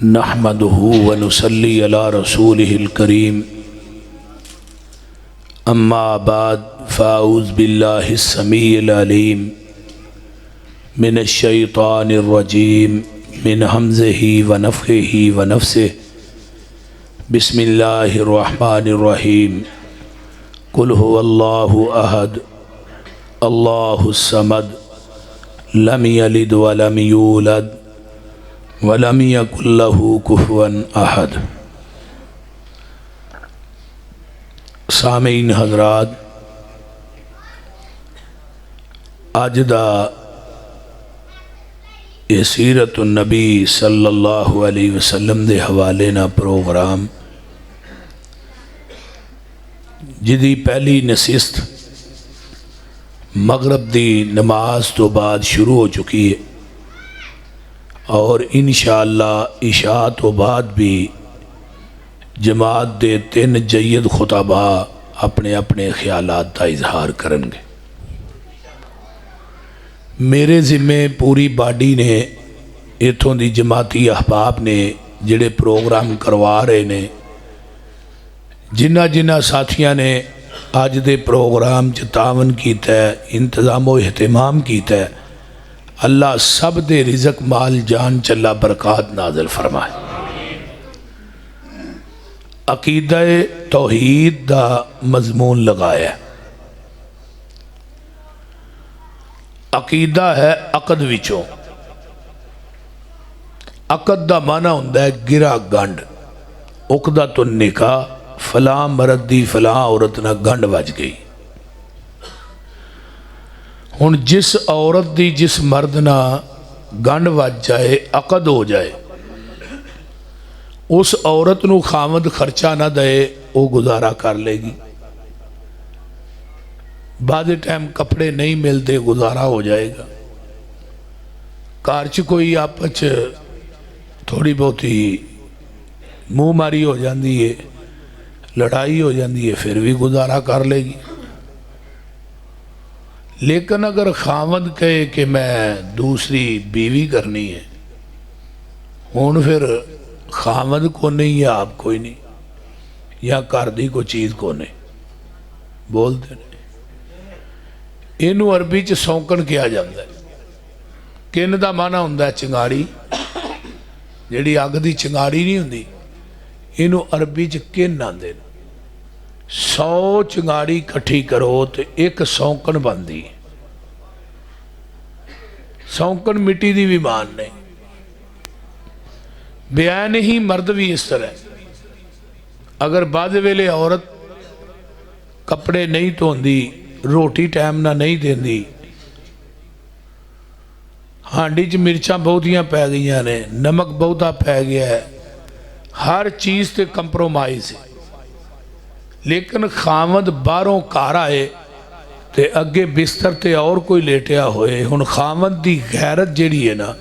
نحمده ونصلي على رسوله الكريم اما بعد فاعوذ بالله السميع العليم من الشيطان الرجيم من همزه ونفخه ونفسه بسم الله الرحمن الرحيم قل هو الله أحد الله الصمد لم يلد ولم يولد ولم يكن له كفوا أحد۔ سامعین حضرات، اج دا سیرت النبی صلی اللہ علیہ وسلم دے حوالے نا پروگرام جدی پہلی نشست مغرب دی نماز تو بعد شروع ہو چکی ہے اور انشاءاللہ عشاء تو بعد بھی جماعت دے 3 جید خطبہ اپنے اپنے خیالات کا اظہار کریں گے۔ میرے ذمے پوری باڈی نے اتھوں دی جماعتی احباب نے جڑے پروگرام کروا رہے نے، جنہ ساتھیاں نے آج دے پروگرام تعاون کیتا ہے، انتظام و اہتمام کیتا ہے، اللہ سب دے رزق مال جان چلا برکات نازل فرمائے۔ عقیدہ توحید دا مضمون لگایا ہے۔ عقیدہ ہے عقد وچوں، عقد دا معنی ہوندا ہے گرا گنڈ، عقدۃ النکاح، فلاں مرد دی فلاں عورت نہ گنڈ وج گئی۔ ہن جس عورت دی جس مرد نہ گنڈ وج جائے، عقد ہو جائے، اس عورت نو خامد خرچہ نہ دے، وہ گزارا کر لے گی۔ بعد ٹائم کپڑے نہیں ملتے، گزارا ہو جائے گا۔ کارچ کوئی آپس تھوڑی بہت ہی منہ ماری ہو جاندی ہے، لڑائی ہو جاندی ہے، پھر بھی گزارا کر لے گی۔ لیکن اگر خامد کہے کہ میں دوسری بیوی کرنی ہے، ہون پھر خامد کو نہیں یا آپ کوئی نہیں یا کاردی کو چیز کو نہیں بولتے نہیں۔ اینو عربی چ سونکن کیا جاندہ ہے۔ کن دا معنی ہوندہ ہے چنگاری، جیڑی اگ دی چنگاری نہیں ہوندی، اینو عربی چ کن آندے۔ 100 چنگاری کٹھی کرو تو ایک سونکن بندی۔ سونکن مٹی دی بھی مان نہیں۔ بیان ہی مرد بھی اس طرح، اگر بعد ویلے عورت کپڑے نہیں دھوندی، روٹی ٹائم نہ نہیں دیندی، ہانڈی چ مرچاں بہتیاں پی گئیاں نے، نمک بہتا پی گیا ہے، ہر چیز تے کمپرومائز ہے، لیکن خامد باہروں گھر آئے تے اگے بستر تے اور کوئی لیٹیا ہوئے، ہن خامد دی غیرت جیڑی ہے نا،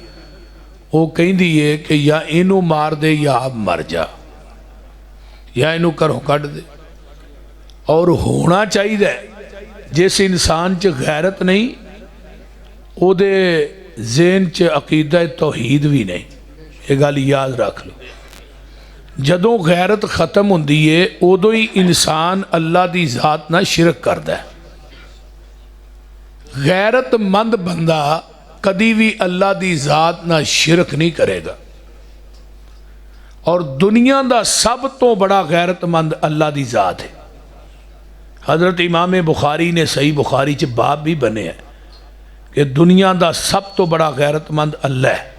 وہ کہیں دیئے کہ یا اینو مار دے یا آپ مر جا، یا اینو کروں کٹ دے۔ اور ہونا چاہیے دے جس انسان چ غیرت نہیں، او دے ذہن چ عقیدہ توحید بھی نہیں۔ یہ گل یاد رکھ لو، جدوں غیرت ختم ہوندی ہے ادو ہی انسان اللہ دی ذات نہ شرک کردا ہے۔ غیرت مند بندہ کدی بھی اللہ دی ذات نہ شرک نہیں کرے گا۔ اور دنیا دا سب تو بڑا غیرت مند اللہ دی ذات ہے۔ حضرت امام بخاری نے صحیح بخاری چ باب بھی بنے ہیں کہ دنیا دا سب تو بڑا غیرت مند اللہ ہے،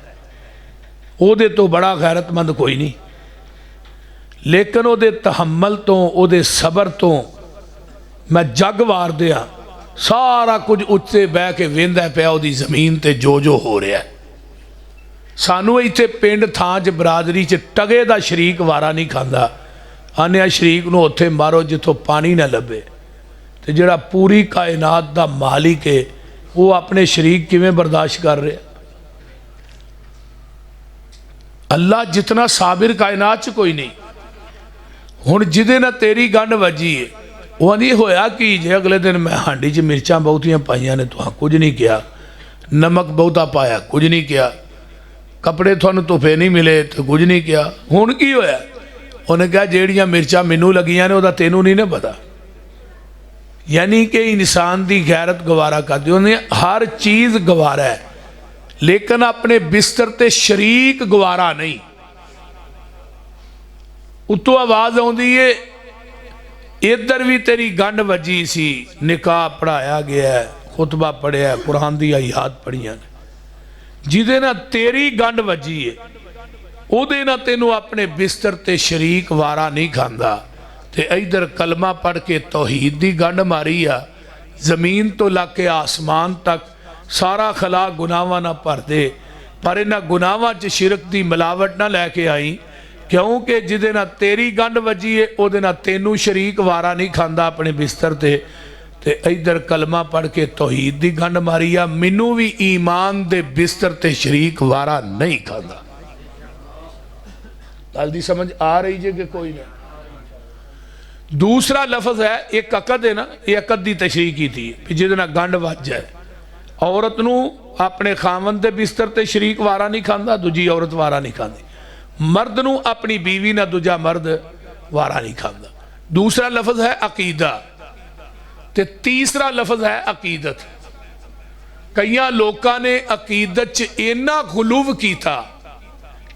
او دے تو بڑا غیرت مند کوئی نہیں، لیکن او دے تحمل تو، او دے صبر تو میں جگ وار دیا، سارا کچھ اچھے بہ کے ویندا پیا او دی زمین تے جو ہو رہا ہے۔ سانو ایتھے پنڈ تھان چ برادری چ ٹگے دا شریک وارا نہیں کھاندا، آنے شریک نو اتھے مارو جتوں پانی نہ لبے، تے جڑا پوری کائنات دا مالک ہے وہ اپنے شریک کیویں برداشت کر رہے۔ اللہ جتنا صابر کائنات چ کوئی نہیں۔ ہن جدے نہ تیری گنڈ وجی ہے، وہ نہیں ہویا کہ جے اگلے دن میں ہانڈی چ مرچاں بہتیاں پائیاں نے تو کچھ نہیں کیا، نمک بہتا پایا کچھ نہیں کیا، कपड़े तुहानूं धुपे नहीं मिले तो कुछ नहीं किया, हुण की होया? उन्हें कहा जिहड़ियां मिर्चां मैनूं लगियां ने उहदा तैनूं नहीं ना पता। यानी कि इंसान की गैरत गवारा करती, उन्हें हर चीज़ गवारा है लेकिन अपने बिस्तर ते शरीक गवारा नहीं। उत्तों आवाज़ आउंदी है इधर भी तेरी गंढ वजी सी, निकाह पढ़ाया गया है, खुतबा पढ़िया, कुरान दी आयात पढ़िया ने, जिहदे नाल तेरी गंढ वजी है उहदे नाल तैनूं अपने बिस्तर ते शरीक वारा नहीं खांदा। ते इधर कलमा पढ़ के तौहीद दी गंढ मारी आ, जमीन तो लग के आसमान तक सारा खला गुनाहां ना भर दे, पर इन्हां गुनाहां च शिरक दी मिलावट ना लैके आई, क्योंकि जिहदे नाल तेरी गंढ वजी है उहदे नाल तैनूं शरीक वारा नहीं खांदा अपने बिस्तर ते। ते इधर कलमा पढ़ के तौहीद दी गंढ मारी आ, मैनूं भी ईमान दे बिस्तर ते शरीक वारा नहीं खांदा। गल दी समझ आ रही जे कि कोई नहीं? दूसरा लफज है एक अकद है ना, ये अकद की तशरीह की थी कि जिहदे नाल गंढ वज जाए, औरत नूं अपने खावंद दे बिस्तर ते शरीक वारा नहीं खांदा, दूजी औरत वारा नहीं खांदी, मर्द नूं अपनी बीवी ना दूजा मर्द वारा नहीं खांदा। दूसरा लफज है अकीदा, ते तीसरा लफज है अकीदत। कई लोगों ने अकीदत च इन्ना गुलूव किया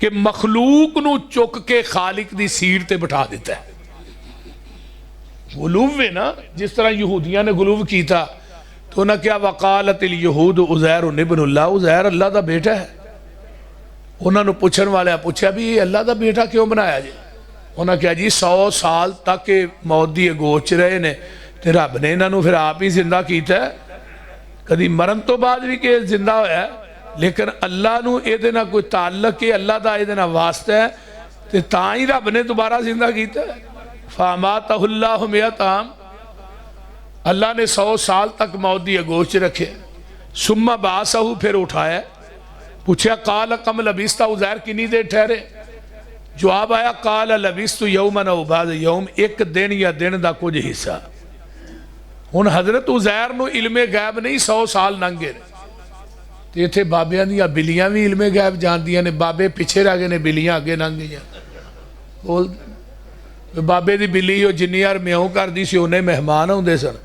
कि मखलूक नूं चुक के खालिक दी सीट ते बिठा दिता है। गुलूव है ना, जिस तरह यहूदिया ने गुलूव किया तो उन्हें क्या वकालतिल यहूद उज़ैर इब्नुल्लाह, उज़ैर अल्लाह का बेटा है। उन्होंने पूछने वाले पूछा भी ये अल्लाह का बेटा क्यों बनाया जी? उन्हें कहा जी 100 साल तक ये मौत की अगोच रहे ने ते रब ने इन्हों फिर आप ही जिंदा किया, कभी मरन तो बाद भी कि जिंदा होया, लेकिन अल्लाह नूं इहदे नाल कोई ताल्लुक है, अल्लाह दा इहदे नाल वास्ता है, ते तां ही रब ने दोबारा जिंदा किया। फामातहुल्लाहु मिअताम, अल्लाह ने 100 साल तक मौत की अगोच रखे, सुम्मा बासहु, फिर उठाया। पूछा काल कम लबिस्ता, उज़ैर कितनी देर ठहरे? जवाब आया काल लबिस्तु यौमन औ बाद यौम, एक दिन या दिन का कुछ हिस्सा। हुण हज़रत उज़ैर नूं इल्मे गैब नहीं, 100 साल लंघ गए ते इत्थे बाबियां दीयां बिल्लियां भी इल्मे गैब जानदियां ने, बाबे पिछे रह गए ने, बिल्लियां अगे लंघ गईयां। बोल बाबे की बिल्ली वो जिन्नी यार म्याऊं करती सी उन्हें मेहमान आउंदे सन,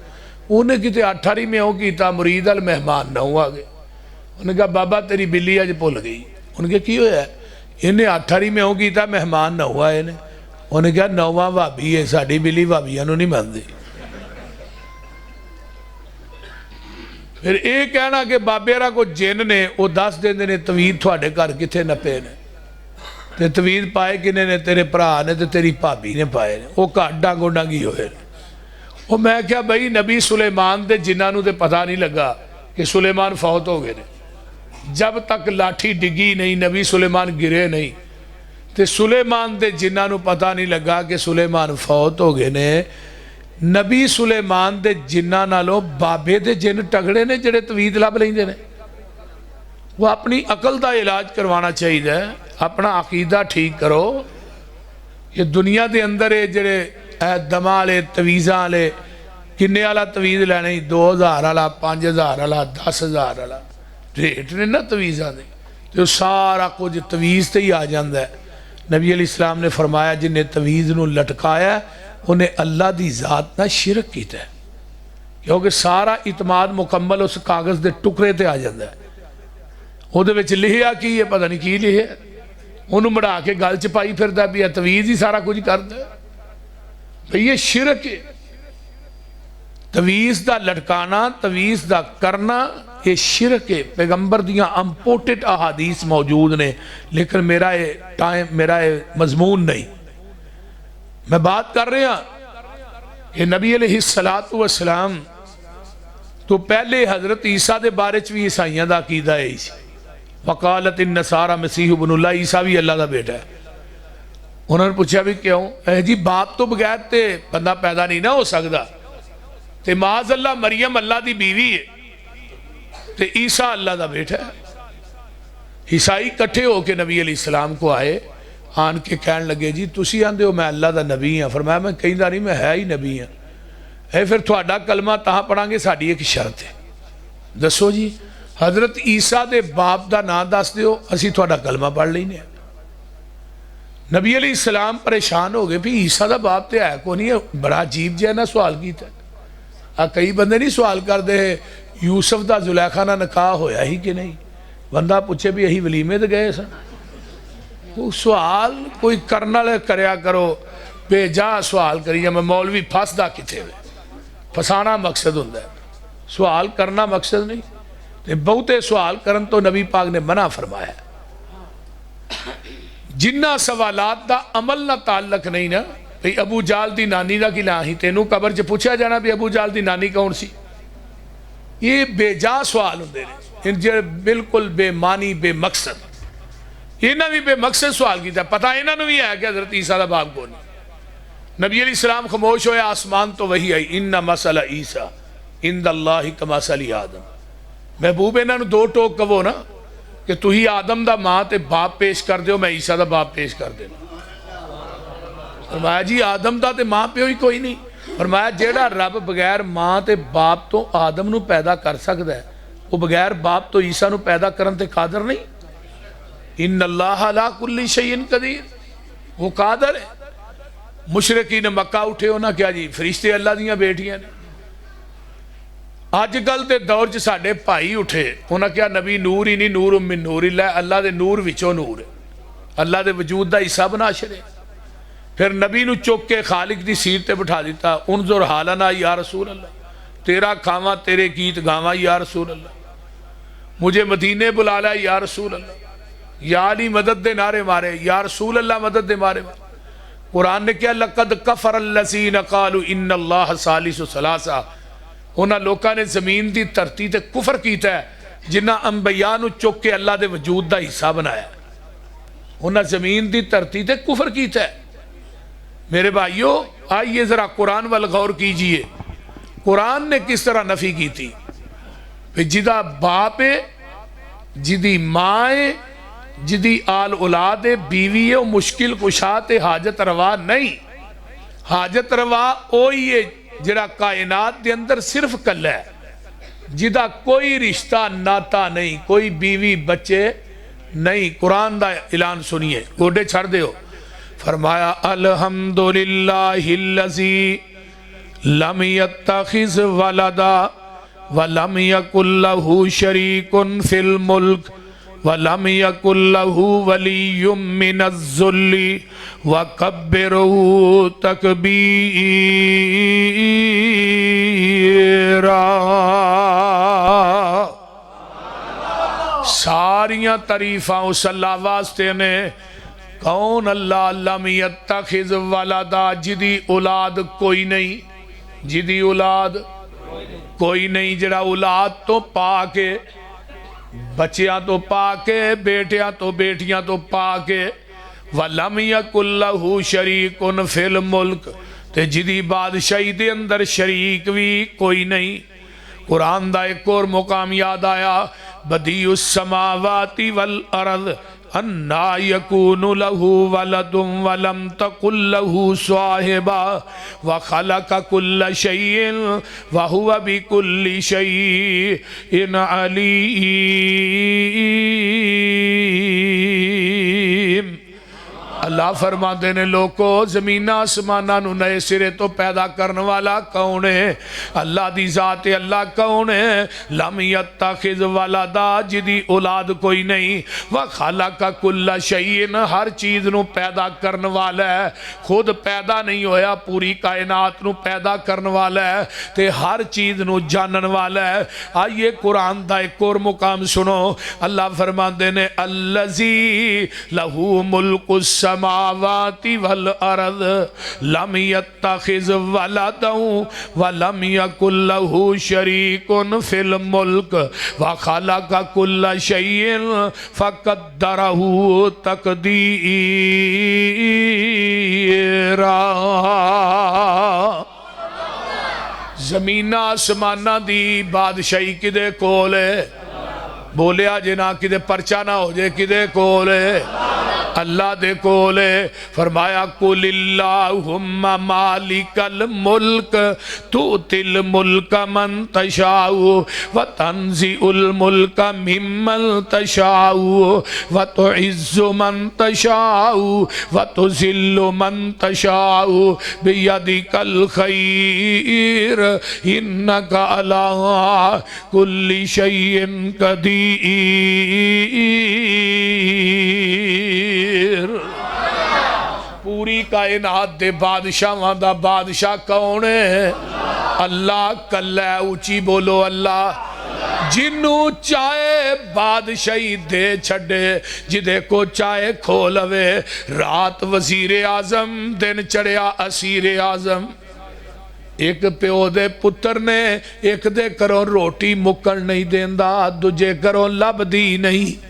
उन्हें किते 8 वारी म्याऊं किया, मुरीद वाल मेहमान 9 आ गए। उन्हें कहा बाबा तेरी बिल्ली अज भुल गई। उन्हें कहा की होया? इन्हें 8 वारी म्याऊं किया, मेहमान 9 आए ने। उन्हें कहा 9वां भाभी है, साड़ी बिल्ली भाभियां नूं नहीं मनदी। फिर ये कहना कि बाबे रा कोई जिन ने वो दस देंदे ने तवीद तुहाडे घर कित्थे नपे ने, ते तवीद पाए किने ने? तेरे भरा ने ते तेरी भाभी ने पाए ने, वो घर डांगो डांगी होए ने। वो मैं क्या बई नबी सुलेमान दे जिन्हां नूं ते पता नहीं लगा कि सुलेमान फौत हो गए ने, जब तक लाठी डिगी नहीं, नबी सुलेमान गिरे नहीं, ते सुलेमान दे जिन्हां नूं पता नहीं लगा कि सुलेमान फौत हो गए ने। नबी सुलेमान दे जिन्हां नालों बाबे दे जिन तगड़े ने जिहड़े तवीद लभ लैंदे ने। वो अपनी अकल का इलाज करवाना चाहिए, अपना अकीदा ठीक करो। ये दुनिया के अंदर ये जेड़े दमा वाले तवीज़ा वाले किन्ने वाला तवीज़ लैने, 2000 वाला, 5000 वाला, 10000 वाला रेट ने ना तवीज़ा के, तो सारा कुछ तवीज़ ते ही आ जाता है। नबी अलैहिस्सलाम ने फरमाया जिन्हें तवीज़ नूं लटकाया उन्हें अल्लाह की ज़ात नाल शिरक कीता, क्योंकि सारा इतमाद मुकम्मल उस कागज़ के टुकड़े ते आ जाता है। ਉਹਦੇ ਵਿੱਚ ਲਿਖਿਆ ਕੀ ਹੈ पता नहीं की लिखिया, ਉਹਨੂੰ ਮੜਾ के गल च पाई फिरदा भी तवीज़ ही सारा कुछ करता भाई। ये शिरक है, तवीज़ का लटकाना, तवीज़ का करना, ये शिरक है। पैगंबर दियाँ इंपोर्टेड अहादीस मौजूद ने, लेकिन मेरा ये टाइम, मेरा ये मजमून नहीं। मैं बात कर रहा कि नबी अलैहिस्सलातु वस्सलाम तो पहले हज़रत ईसा के बारे भी ईसाइयों का अकीदा है, वकालत नसारा मसीह इब्नुल्लाह, ईसा भी अल्लाह का बेटा है। उन्होंने पूछा भी क्यों? जी बाप तो बगैर तो बंदा पैदा नहीं ना हो सकता, तो माज अल्लाह मरियम अल्लाह की बीवी है, तो ईसा अल्लाह का बेटा है। ईसाई इकट्ठे होकर नबी अलैहिस्सलाम को आए, आन के कहन लगे जी तुसी आंदे हो मैं अल्लाह का नबी हाँ। फरमाया मैं कहता नहीं, मैं है ही नबी हाँ। फिर थोड़ा कलमा तां पढ़ांगे, साड़ी एक शर्त है। दसो जी। حضرت عیسیٰ دے باپ دا نام دس دیو اسی تھوڑا کلمہ پڑھ لینے ہیں۔ نبی علیہ السلام پریشان ہو گئے بھی عیسیٰ دا باپ تے ہے کو نہیں ہے، بڑا عجیب جہاں نہ سوال کیتا ہے۔ کئی بندے نہیں سوال کر دے یوسف دا زلیخا نہ نکاح ہویا ہی کہ نہیں، بندہ پوچھے بھی یہی ولیمے دے گئے سن۔ وہ سوال کوئی کرنا لے کریا کرو، بے جا سوال کریے میں مولوی پھاس دا کتے ہوئے، پھسانا مقصد ہوندہ ہے، سوال کرنا مقصد نہیں۔ بہتے سوال کرن تو نبی پاک نے منع فرمایا ہے۔ جنہ سوالات دا عمل نہ تعلق نہیں نا، بھئی ابو جال دی نانی دا کی لاہی تینوں قبر چ پوچھا جانا بھی ابو جال دی نانی کون سی، یہ بے جا سوال ہوندے ہیں، ان جے بالکل بے معنی بے مقصد۔ انہاں بھی بے مقصد سوال کیتا ہے، پتہ انہاں نو بھی ہے کہ حضرت عیسیٰ دا باپ کون ہے۔ نبی علیہ السلام خاموش ہوئے، آسمان تو وہی آئی، ان مثل عیسیٰ عند اللہ کمثل آدم۔ محبوب انہاں نو دو ٹوک کہو نا کہ تو ہی آدم دا ماں تے باپ پیش کر دیو، میں عیسیٰ دا باپ پیش کر دینا۔ فرمایا جی آدم دا تے ماں پہ ہوئی کوئی نہیں۔ فرمایا جیڑا رب بغیر ماں تے باپ تو آدم نو پیدا کر سکتا ہے، وہ بغیر باپ تو عیسیٰ نو پیدا کرن تے قادر نہیں۔ ان اللہ علی کل شیء قدیر، وہ قادر ہے۔ مشرکین مکہ اٹھے ہونا کیا جی فرشتے اللہ دیاں بیٹیاں نے۔ آج کل تے دور چ ساڑھے بھائی اٹھے انہاں کیا نبی نور ہی نہیں، نور من نور اللہ، اللہ دے نور وچوں نور ہے، اللہ دے وجود دا حصہ بنا چھڑے۔ پھر نبی نو چوک کے خالق دی سیٹ تے بٹھا دیتا، انظر حالنا یا رسول اللہ، تیرا کھاواں تیرے گیت گاواں یا رسول اللہ، مجھے مدینے بلا لیا یا رسول اللہ، یا علی مدد دے نعرے مارے، یا رسول اللہ مدد دے مارے مارے۔ قرآن نے کیا لقد کفر الذین قالوا ان اللہ ثالث ثلاثہ، انہاں لوکاں نے زمین دی دھرتی تے کفر کیتا ہے جنہاں انبیاء نو چک کے اللہ دے وجود دا حصہ بنایا ہے۔ انہاں زمین دی دھرتی تے کفر کیتا ہے۔ میرے بھائیو آئیے ذرا قرآن وال غور کیجئے، قرآن نے کس طرح نفی کی تھی کہ جدا باپ ہے، جدی ماں ہے، جدی آل اولاد ہے، بیوی ہے، وہ مشکل کشات ہے، حاجت روا نہیں۔ حاجت روا اوہی ہے جڑا کائنات دے اندر صرف کل ہے، جدا کوئی رشتہ ناتا نہیں، کوئی بیوی بچے نہیں۔ قرآن دا اعلان سنیے، گوڑے چھڑ دے ہو۔ فرمایا الحمدللہ الذی لم یتخذ ولدا ولم یکن لہ شریک فی الملک وَلَمْ يَكُنْ لَهُ وَلِيٌّ مِّنَ الذُّلِّ وَكَبِّرْهُ تَكْبِيرًا۔ ساریاں تعریفاں اس اللہ واسطے نے، کون اللہ؟ لم یتخذ ولدا، جدی اولاد کوئی نہیں، جدی اولاد کوئی نہیں، جڑا اولاد تو پاکے، بچیاں تو پاکے، بیٹیاں تو بیٹیاں تو پاکے۔ وَلَمْ يَكُنْ لَهُ شَرِيكٌ فِي الْمُلْكِ، تے جدی بادشاہی دے اندر شریک بھی کوئی نہیں۔ قرآن دا ایک اور مقام یاد آیا، بَدِيعُ السَّمَاوَاتِ وَالْأَرْضِ اَنَّا يَكُونُ لَهُ وَلَدٌ وَلَمْ تَكُنْ لَهُ صَاحِبَةٌ وَخَلَقَ كُلَّ شَيْءٍ وَهُوَ بِكُلِّ شَيْءٍ عَلِيمٌ۔ اللہ فرماتے نے لوگو زمین آسمانہ نو نئے سرے تو پیدا کرنے والا کون ہے؟ اللہ دی ذات اللہ کون ہے؟ لم یتخذ ولدا، جدی اولاد کوئی نہیں، وخلق کل شیء، ہر چیز نو پیدا کرنے والا ہے، خود پیدا نہیں ہویا، پوری کائنات نو پیدا کرنے والا ہے، تے ہر چیز نو جانن والا ہے۔ آئیے قرآن دا ایک اور مقام سنو، اللہ فرماتے نے الذی لہو ملک السماوات والارض لم یتخذ ولدا ولم یکن لہ شریک فی الملک وخلق کل شیء فقدرہ تقدیرا۔ زمین آسمانہ دی بادشاہی کدے کول ہے؟ بولیا جنا کدے پرچہ نہ ہو جائے، کدے کول ہے؟ اللہ دے کولے فرمایا قل اللہم مالک الملک تؤتی الملک من تشاء وتنزع الملک ممن تشاء وتعز من تشاء وتذل من تشاء بیدک الخیر انک علی کل شیء قدیر۔ پوری کائنات دے بادشاہ دا بادشاہ کون ہے؟ اللہ کلہ ہے، اونچی بولو اللہ۔ جنوں چاہے بادشاہی دے چھڑے، جدے کو چاہے کھولوے، رات وزیر اعظم دن چڑھیا اسیر اعظم۔ ایک پیو دے پتر نے ایک دے کرو روٹی مکن نہیں دیندہ، دوجے کرو لب دی نہیں،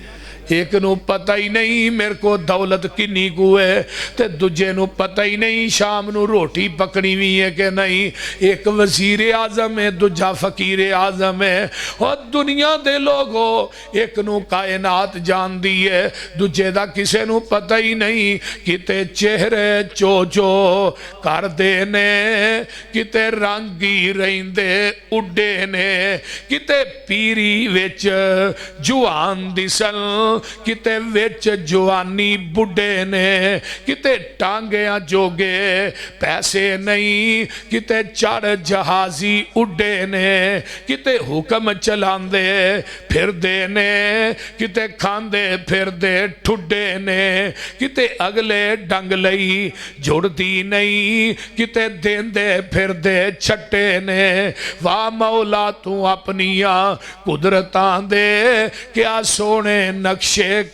ایک نو پتہ ہی نہیں میرے کو دولت کنی کو ہے، تے دوجے نو پتہ ہی نہیں شام نو روٹی پکنی ہوئی ہے کہ نہیں۔ ایک وزیر اعظم ہے، دوجا فقیر اعظم ہے، اور دنیا دے لوگوں ایک نو کائنات جان دی ہے، دوجے دا کسے نو پتہ ہی نہیں۔ کتے چہرے چوچو کر دینے، کتے رنگی رہندے اڈے نے، کتے پیری وچ جوان دسل، کتے وچ جوانی بڑھے نے، کتے ٹانگیاں جوگے پیسے نہیں، کتے چڑھ جہازی اڈے نے، کتے حکم چلاندے پھر دے نے، کتے کھاندے پھر دے ٹھڈے نے، کتے اگلے ڈنگ لئی جڑ دی نہیں، کتے دیندے پھر دے چھٹے نے۔ واہ مولا تو اپنیاں قدرتاں دے، کیا سونے نقشے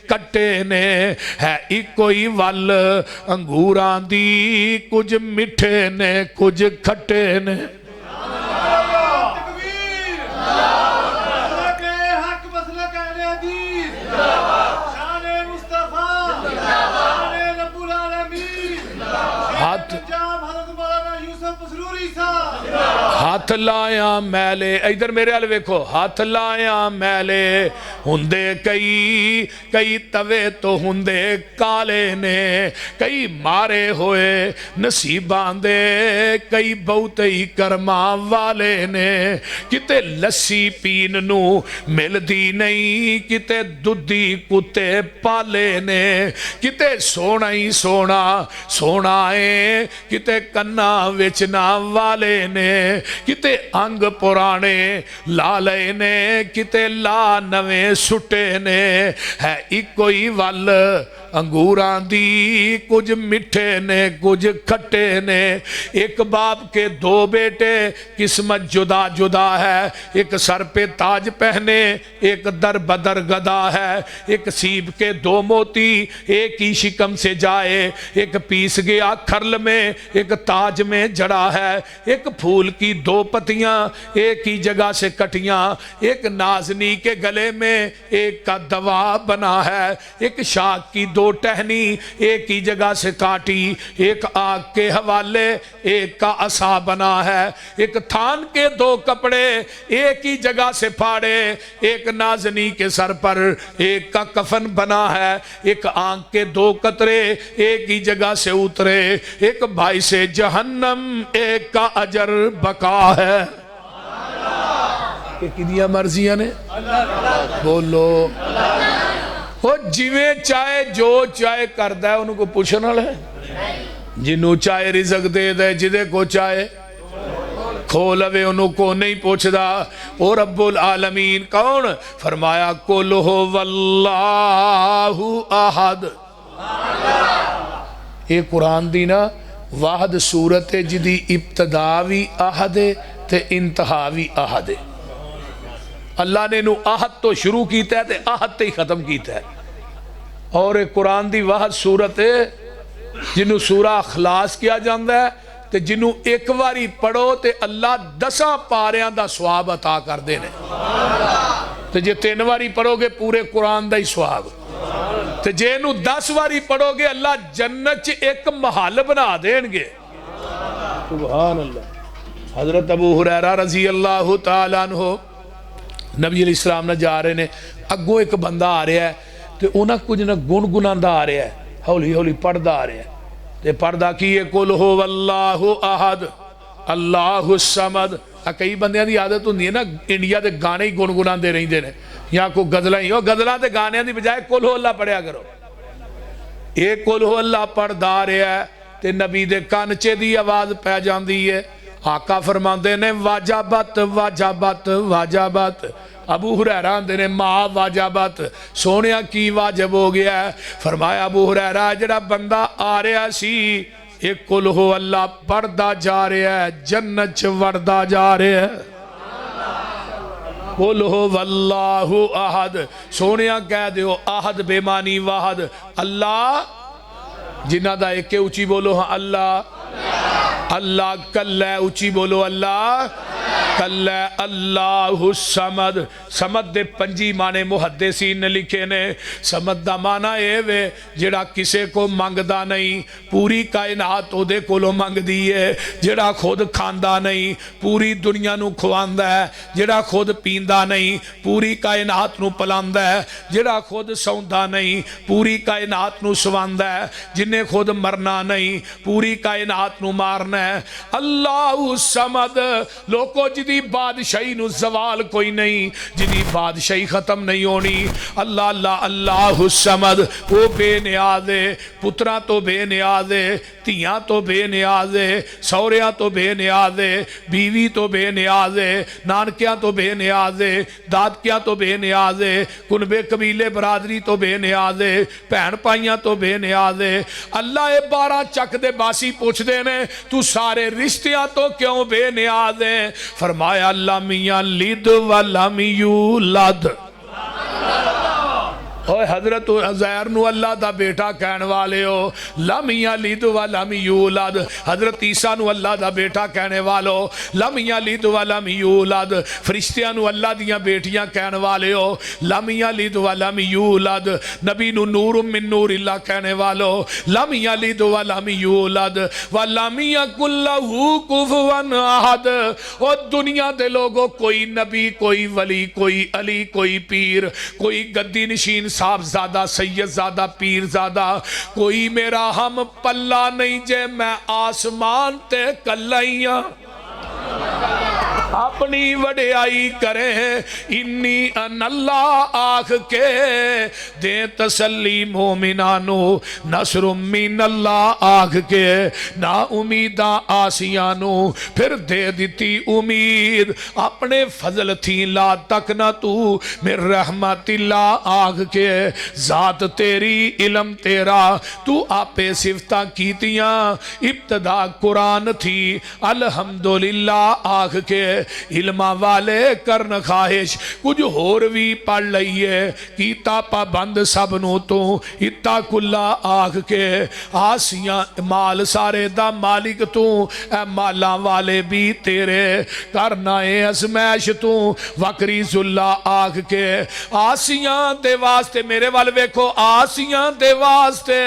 کٹے نے، ہے ایک کوئی ول انگوراں دی، کچھ مٹھے نے کچھ کھٹے نے۔ ہاتھ لایا میلے، ادھر میرے حال ویکھو، ہاتھ لایا میلے ہندے کئی توے تو ہندے کالے نے، کئی مارے ہوئے نصیبان دے، کئی بہت ہی کرماں والے نے، کتے لسی پین نو مل دی نہیں، کتے دودھی کتے پالے نے، کتے سونا ہی سونا ہے، کتے کنا وچنا والے نے، کتے انگ پرانے لالے نے، کتے لا نویں سٹے نے، ہے ایک کوئی ول انگوراں دی، کچھ مٹھے نے کچھ کھٹے نے۔ ایک باپ کے دو بیٹے قسمت جدا جدا ہے، ایک سر پہ تاج پہنے ایک در بدر گدا ہے، ایک سیب کے دو موتی ایک ہی شکم سے جائے، ایک پیس گیا کھرل میں ایک تاج میں جڑا ہے، ایک پھول کی دو پتیاں ایک ہی جگہ سے کٹیاں، ایک نازنی کے گلے میں ایک کا دوا بنا ہے، ایک شاخ کی دو ٹہنی ایک ہی جگہ سے کاٹی، ایک آگ کے حوالے ایک کا عصا بنا ہے، ایک تھان کے دو کپڑے ایک ہی جگہ سے پھاڑے، ایک نازنی کے سر پر ایک کا کفن بنا ہے، ایک آنکھ کے دو قطرے ایک ہی جگہ سے اترے، ایک بھائی سے جہنم ایک کا اجر بقا ہے۔ کہ کدیاں مرضیاں نے بولو وہ جویں چاہے جو چاہے کردہ ہے انہوں کو پوچھنا لے، جنہوں چاہے رزق دے دے، جدے کو چاہے کھولوے انہوں کو نہیں پوچھ دا۔ اور رب العالمین کون؟ فرمایا قل هو اللہ احد۔ یہ قرآن دی نا واحد صورت ہے جدی ابتداوی احد تے انتہاوی احد۔ اللہ نے نو احد تو شروع کیتا ہے تے احد تے ہی ختم کیتا ہے، اور ایک قرآن دی واحد صورت ہے جنہوں سورہ اخلاص کیا جاندہ ہے تے جنہوں ایک واری پڑھو تے اللہ 10 پاریاں دا ثواب عطا کر دینے، تے جے 3 واری پڑھو گے پورے قرآن دا ہی ثواب، تے جے نو 10 واری پڑھو گے اللہ جنت ایک محل بنا دیں گے۔ سبحان اللہ۔ حضرت ابو ہریرہ رضی اللہ تعالیٰ عنہ نبی علیہ السلام نہ جا رہے نے، اگوں ایک بندہ آ رہا ہے تے انہاں کچھ نہ گن گناندہ آ رہا ہے، ہولی ہولی پڑھدا آ رہا ہے تے پڑھدا کی ہے قل هو اللہ احد اللہ الصمد. کئی بندیاں دی عادت ہوندی ہے نا انڈیا دے گانے ہی گنگناندے رہندے نے یا کوئی غزلاں ہی غزلاں تے گانیاں دی بجائے قل هو اللہ پڑھیا کرو. یہ قل هو اللہ پڑھدا آ رہا ہے تے نبی دے کانچے دی آواز پہ جاندی ہے. آقا فرماندے نے واجبت واجبت واجبت. ابو ہریرہ آندے نے ما واجبت سونیا کی واجب ہو گیا ہے. فرمایا ابو ہریرہ جڑا بندہ آ رہا سی ایک قل ہو اللہ پڑھدا جا رہا ہے جنت چ وڑدا جا رہا ہے. قل ہو واللہ احد سونیا کہہ دیو احد بے معنی واحد. اللہ جنہ دا ایک اچھی بولو ہاں اللہ اللہ کلہ اچھی بولو اللہ کلہ اللہ الصمد. سمد دے پنجی معنی محدثین نے لکھے نے. سمد دا معنی اے وے جڑا کسے کو منگدا نہیں پوری کائنات او دے کولو منگ دیئے. جڑا خود کھاندا نہیں پوری دنیا نو کھواندا ہے. جڑا خود پیندا نہیں پوری کائنات نو پلاندا ہے. جڑا خود سوندا نہیں پوری کائنات نو سواندا ہے. جنہیں خود مرنا نہیں پوری کائنات نو مارنا ہے. اللہ الصمد. لوگو جدی بادشاہی نو زوال کوئی نہیں جدی بادشاہی ختم نہیں ہونی. اللہ اللہ اللہ الصمد. وہ بے نیاز ہے پترہ تو بے نیاز ہے تیاں تو بے نیاز ہے سوریاں تو بے نیاز ہے بیوی تو بے نیاز ہے نانکیاں تو بے نیاز ہے دادکیاں تو بے نیاز ہے کنبے قبیلے برادری تو بے نیاز ہے بہن پائیاں تو بے نیاز ہے. اللہ اے 12 چک دے باسی پوچھ دے نے تو سارے رشتیاں تو کیوں بے نیاز ہیں. فرمایا لم یلد ولم یولد. حضرت عزیر نو اللہ دا بیٹا کہن والے ہو لم یلد ولم یولد. حضرت عیسیٰ نو اللہ دا بیٹا کہنے والو لم یلد ولم یولد. فرشتیاں نو اللہ دیاں بیٹیاں کہنے والے ہو لم یلد ولم یولد. نبی نو نور من نور اللہ کہنے والو لم یلد ولم یولد ولم یکن لہ کفوا احد. اور دنیا دے لوگوں کوئی نبی کوئی ولی کوئی علی کوئی پیر کوئی گدی نشین صاحب زادہ سید زادہ پیر زادہ کوئی میرا ہم پلہ نہیں جے میں آسمان تے کلائیاں اپنی وڈیائی کریں انی ان اللہ آکھ کے دے تسلی مومنانو نصر من اللہ آکھ کے نا امیدہ آسیانو پھر دے دیتی امید اپنے فضل تھی لا تک نہ تو میرے رحمت اللہ آکھ کے ذات تیری علم تیرا تو آپے صفتہ کیتیاں ابتدا قرآن تھی الحمدللہ آکھ کے علمہ والے کرن خواہش کچھ ہوروی پڑھ لئیے کیتا پا بند سبنو تو اتا کلا آکھ کے آسیاں مال سارے دا مالک تو اے مالا والے بھی تیرے کرنا اے ازمیش تو وکری زلہ آکھ کے آسیاں دے واسطے میرے والے ویکھو آسیاں دے واسطے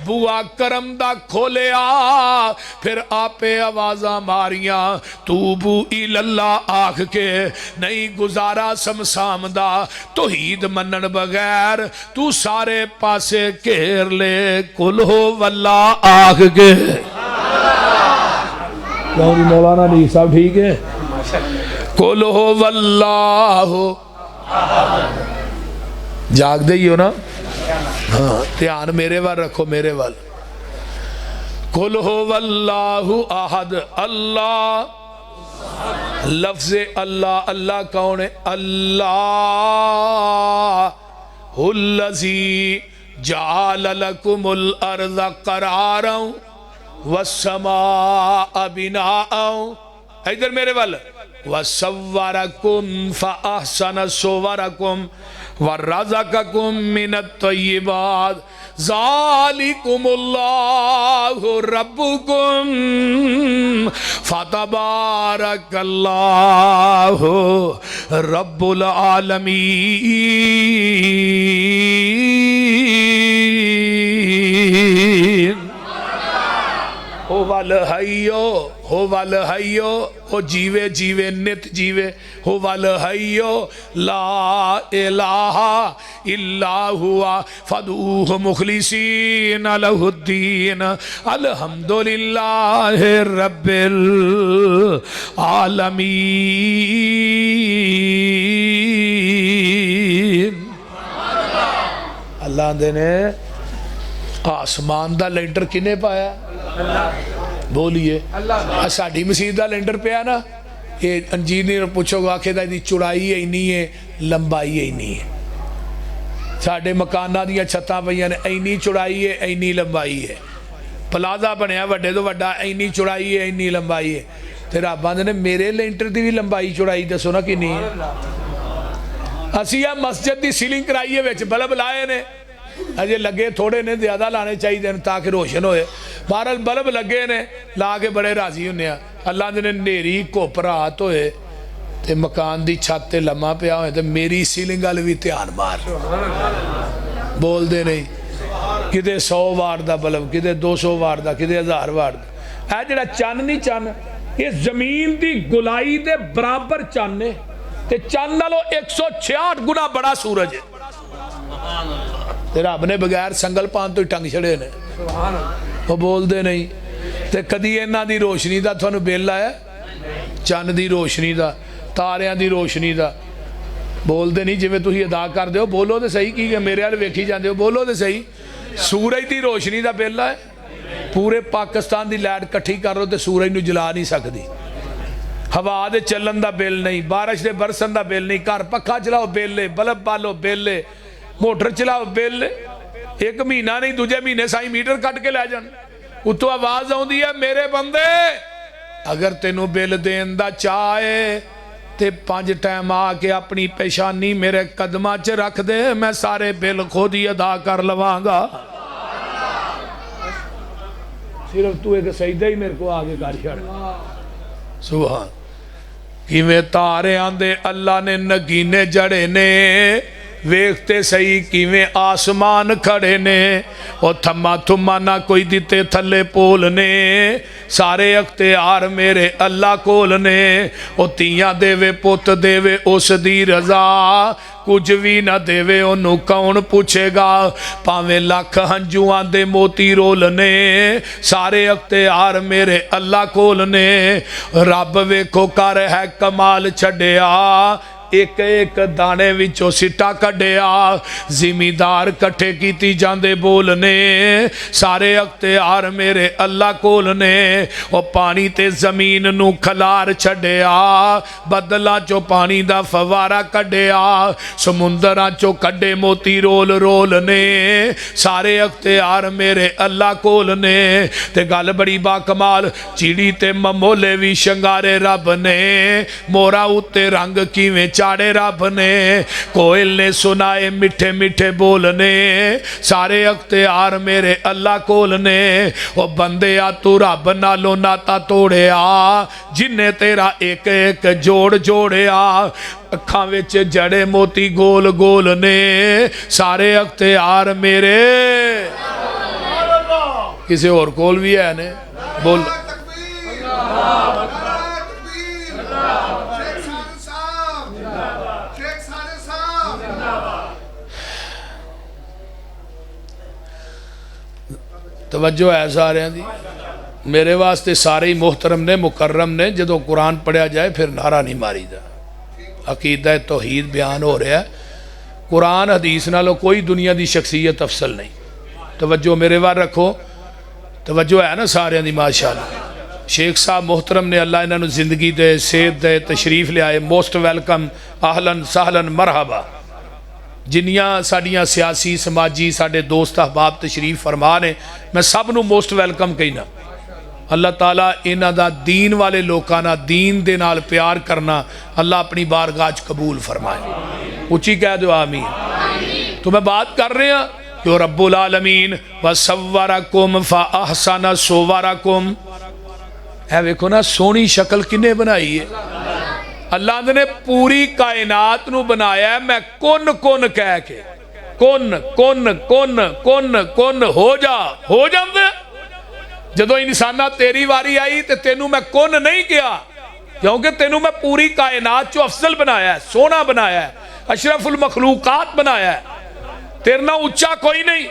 بوا کرم دا کھولے آ پھر آپے آوازاں ماریاں توبو الاللہ آکھ کے نہیں گزارا سمسام دا توحید منن بغیر تو سارے پاسے کھیر لے قل ہو واللہ آکھ کے. مولانا نہیں صاحب ٹھیک ہے قل ہو واللہ جاگ دے ہی ہو نا ہاں دھیان میرے وال رکھو میرے وال. قل ہو واللہ احد. اللہ لفظ اللہ اللہ کون ہے اللہ الذی جعل لکم الارض قرارا والسماء بناء. ادھر میرے وال وَصَوَّرَكُمْ فَأَحْسَنَ صُوَرَكُمْ وَرَزَقَكُمْ مِنَ الطَّيِّبَاتِ ذَلِكُمُ اللَّهُ رَبُّكُمْ فَتَبَارَكَ اللَّهُ رَبُّ الْعَالَمِينَ. वल हईयो हो वल हईयो हो जीवे जीवे नित जीवे हो वल हईयो ला इलाहा इल्ला हुआ फदूह मुखलिसीन लहुद्दीन अल्हम्दुलिल्लाहि रब्बिल आलमीन। अल्लाह दे ने आसमान का लेंटर किने पाया? बोलिए। साडी मसीत का लेंटर पिया ना, ये इंजीनियर पूछोगे आखेगा इसकी चौड़ाई इन्नी है, लंबाई इन्नी है। साडे मकाना दी छत्तां पईयां ने, इन्नी चौड़ाई है, इन्नी लंबाई है। प्लाजा बनया वड्डे तो वड्डा, इन्नी चौड़ाई है, इन्नी लंबाई है। ते रब आंदे ने मेरे लेंटर की भी लंबाई चौड़ाई दसो ना किन्नी है। असीं आ मस्जिद की सीलिंग कराई है, विच बल्ब लाए ने, अजे लगे थोड़े ने, ज़्यादा लाने चाहिए ताकि रोशन होए। बहरहाल बल्ब लगे ने, ला के बड़े राजी होने। अल्लाह ने नेरी घुप रात होए ते मकान की छत ते लम्मा पिया होए ते मेरी सीलिंग वाल भी ध्यान मार। बोलते नहीं, किते 100 वाट का बल्ब, किते 200 वाट का, किते 1000 वाट का। यह जड़ा चन्न नहीं, चन्न ये जमीन की गुलाई के बराबर चन्न है ते चन्न नालों 166 गुना बड़ा सूरज है। रब ने बगैर संगल पान तो ही टंग छड़े ने। वो बोलते नहीं। तो कदी इन्हां दी रोशनी का तुहानूं बिल आया? चन्न की रोशनी का, तारियां की रोशनी का? बोलते नहीं। जिवें तुसीं अदा करदे हो, बोलो तो सही। की मेरे वाल वेखी जाते हो, बोलो तो सही। सूरज की रोशनी का बिल है? पूरे पाकिस्तान की लाइट कट्ठी कर लो तो सूरज नूं जला नहीं सकती। हवा दे चलन का बिल नहीं, बारिश के बरसन का बिल नहीं, घर पखा चलाओ बिल है, बल्ब बालो बिल है, मोटर चलाओ बिल। एक महीना नहीं दूजे महीने साई मीटर कट के लै जान। उत्तों आवाज आउंदी है, मेरे बंदे अगर तेनों बिल देन दा चाह है ते 5 टाइम आके अपनी पेशानी मेरे कदमां च रख दे, मैं सारे बिल खुद ही अदा कर लवांगा। सिर्फ तू एक सजदा ही मेरे को आगे कर छड़। सुभान। किवें तारियां दे अल्लाह ने नगीने जड़े ने, वेखते सही किवें आसमान खड़े ने। ओ थम्मा थुम्मा ना कोई दिते थले पोल ने, सारे अख्तियार मेरे अल्लाह कोल ने। ओ तियां देवे पुत देवे उस दी रजा, कुछ भी ना देवे ओनू कौन पूछेगा। भावें लख हंजुआं दे मोती रोल ने, सारे अख्तियार मेरे अल्लाह कोल ने। रब वेखो कर है कमाल छड्डिया, एक एक दाने विचों सिट्टा कढ़िया। जिमीदार कट्ठे कीती जांदे बोल ने, सारे अख्तियार मेरे अल्लाह कोल ने। ओ पानी ते जमीन नू खलार छड्डिया, बदलां चों पानी दा फवारा कढ़िया। समुंदरां चों कड्डे मोती रोल रोल ने, सारे अख्तियार मेरे अल्लाह कोल ने। ते गल बड़ी बाकमाल, चिड़ी ते ममोले भी शंगारे रब ने, मोरा उत्ते रंग किवें चाड़े रब ने। कोयल ने सुनाए मिठे मिठे बोलने, सारे अख्तियार मेरे अल्लाह कोल ने। ओ बंदे आ तू रब नालों नाता तोड़िया, जिन्ने तेरा एक एक जोड़ जोड़िया। अखां विच जड़े मोती गोल गोल ने, सारे अख्तियार मेरे। किसी और कोल भी है ने बोल। तवज्जो है सारे दी। मेरे वास्ते सारे ही मोहतरम ने, मुकर्रम ने। जदों कुरान पढ़िया जाए फिर नारा नहीं मारीदा। अकीदा तौहीद बयान हो रहा है। कुरान हदीस नालों कोई दुनिया की शख्सियत अफसल नहीं। तवज्जो मेरे वाल रखो। तवज्जो है ना सारे दी माशाअल्लाह। शेख साहब मोहतरम ने, अल्लाह इन्होंने जिंदगी दे, सेहत दे, तशरीफ लियाए। मोस्ट वेलकम, आहलन सहलन मरहबा। जिन्नियां साडियां सियासी समाजी साडे दोस्त अहबाब तशरीफ फरमा ने, मैं सब नूं मोस्ट वेलकम कहना। अल्लाह ताला इन्हां दा दीन वाले लोकां नाल, दीन दे नाल प्यार करना अल्लाह अपनी बारगाह च कबूल फरमाए। उच्ची कह दो आमीन। तो मैं बात कर रहा जो रब्बुल आलमीन वसव्वरकुम फअहसन सुवरकुम। है वेखो ना सोहनी शक्ल किन्ने बनाई है। अल्लाह ने पूरी कायनात नू बनाया। मैं कुन कुन कह के, कुन कुन कुन कुन कुन हो जा, हो जाते। جدو انسانہ تیری واری آئی تے تینوں میں کون نہیں کیا، کیونکہ تینوں میں پوری کائنات چو افضل بنایا ہے، سونا بنایا ہے، اشرف المخلوقات بنایا ہے، تیرنا اچھا کوئی نہیں.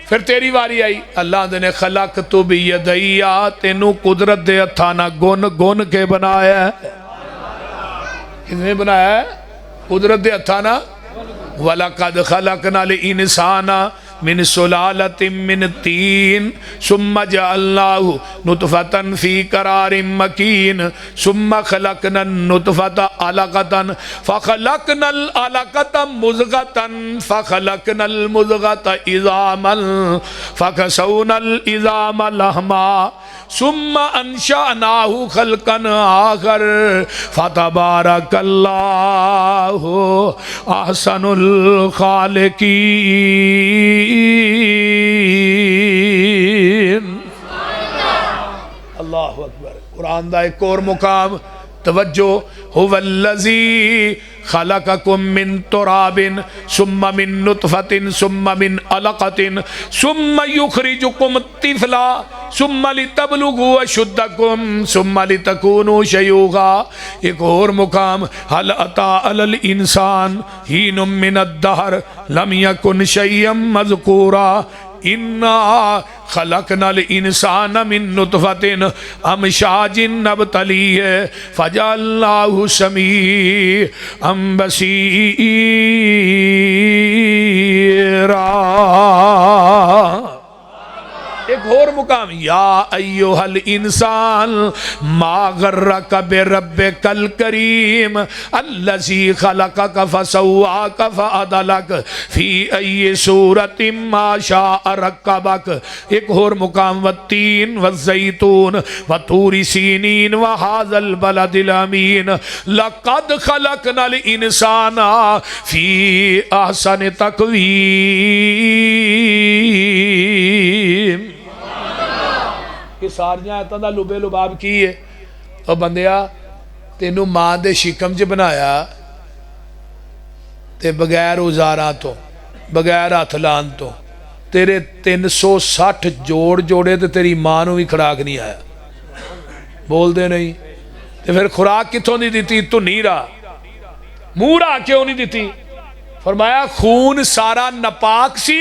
پھر تیری واری آئی، اللہ نے خلقت بیدیا، تینوں قدرت دے ہتھاں گن گن کے بنایا ہے. کس نے بنایا ہے؟ قدرت دے ہتھاں. وَلَقَدْ خَلَقْنَا الْإِنسَانَ من سلالة من طين ثم جعلناه نطفة في قرار مكين ثم خلقنا النطفة علقة فخلقنا العلقة مضغة فخلقنا المضغة عظاما فكسونا العظام لحما ثم انشأناه خلقا آخر فتبارك الله احسن الخالقين. اللہ اکبر. قرآن دا ایک اور مقام توجہ، هو الذی خلقکم من تراب ثم من نطفة ثم من علقة ثم یخرجکم طفلا ثم لتبلغوا اشدکم ثم لتکونوا شیوخا. ایک اور مقام هل اتی علی الانسان حین من الدہر لم یکن شیئا مذکورا اِنَّا خَلَقْنَا الْإِنسَانَ مِن نُطْفَةٍ أَمْشَاجٍ نَبْتَلِيهِ فَجَعَلْنَاهُ سَمِيعًا بَصِيرًا. ایک اور مقام یا ایوہ الانسان ما غرک بربک الکریم الذی خلقک فسواک فعدلک فی ای صورت ما شاء رکبک. ایک اور مقام والتین والزیتون وطور سینین وہذا البلد الامین لقد خلقنا الانسان فی احسن تقویم. کہ ساریاں ایتاں دا لبے لباب کی ہے. اور بندیا تینوں ماں دے شکم چ بنایا تے بغیر اوزاراں تو بغیر ہاتھ لان تو تیرے 360 جوڑ جوڑے تے تیری ماں نو بھی کھڑاک نہیں آیا. بول دے نہیں تے پھر خوراک کتھوں نہیں دیتی؟ تو نیرا مورا کیوں نہیں دیتی؟ فرمایا خون سارا نپاک سی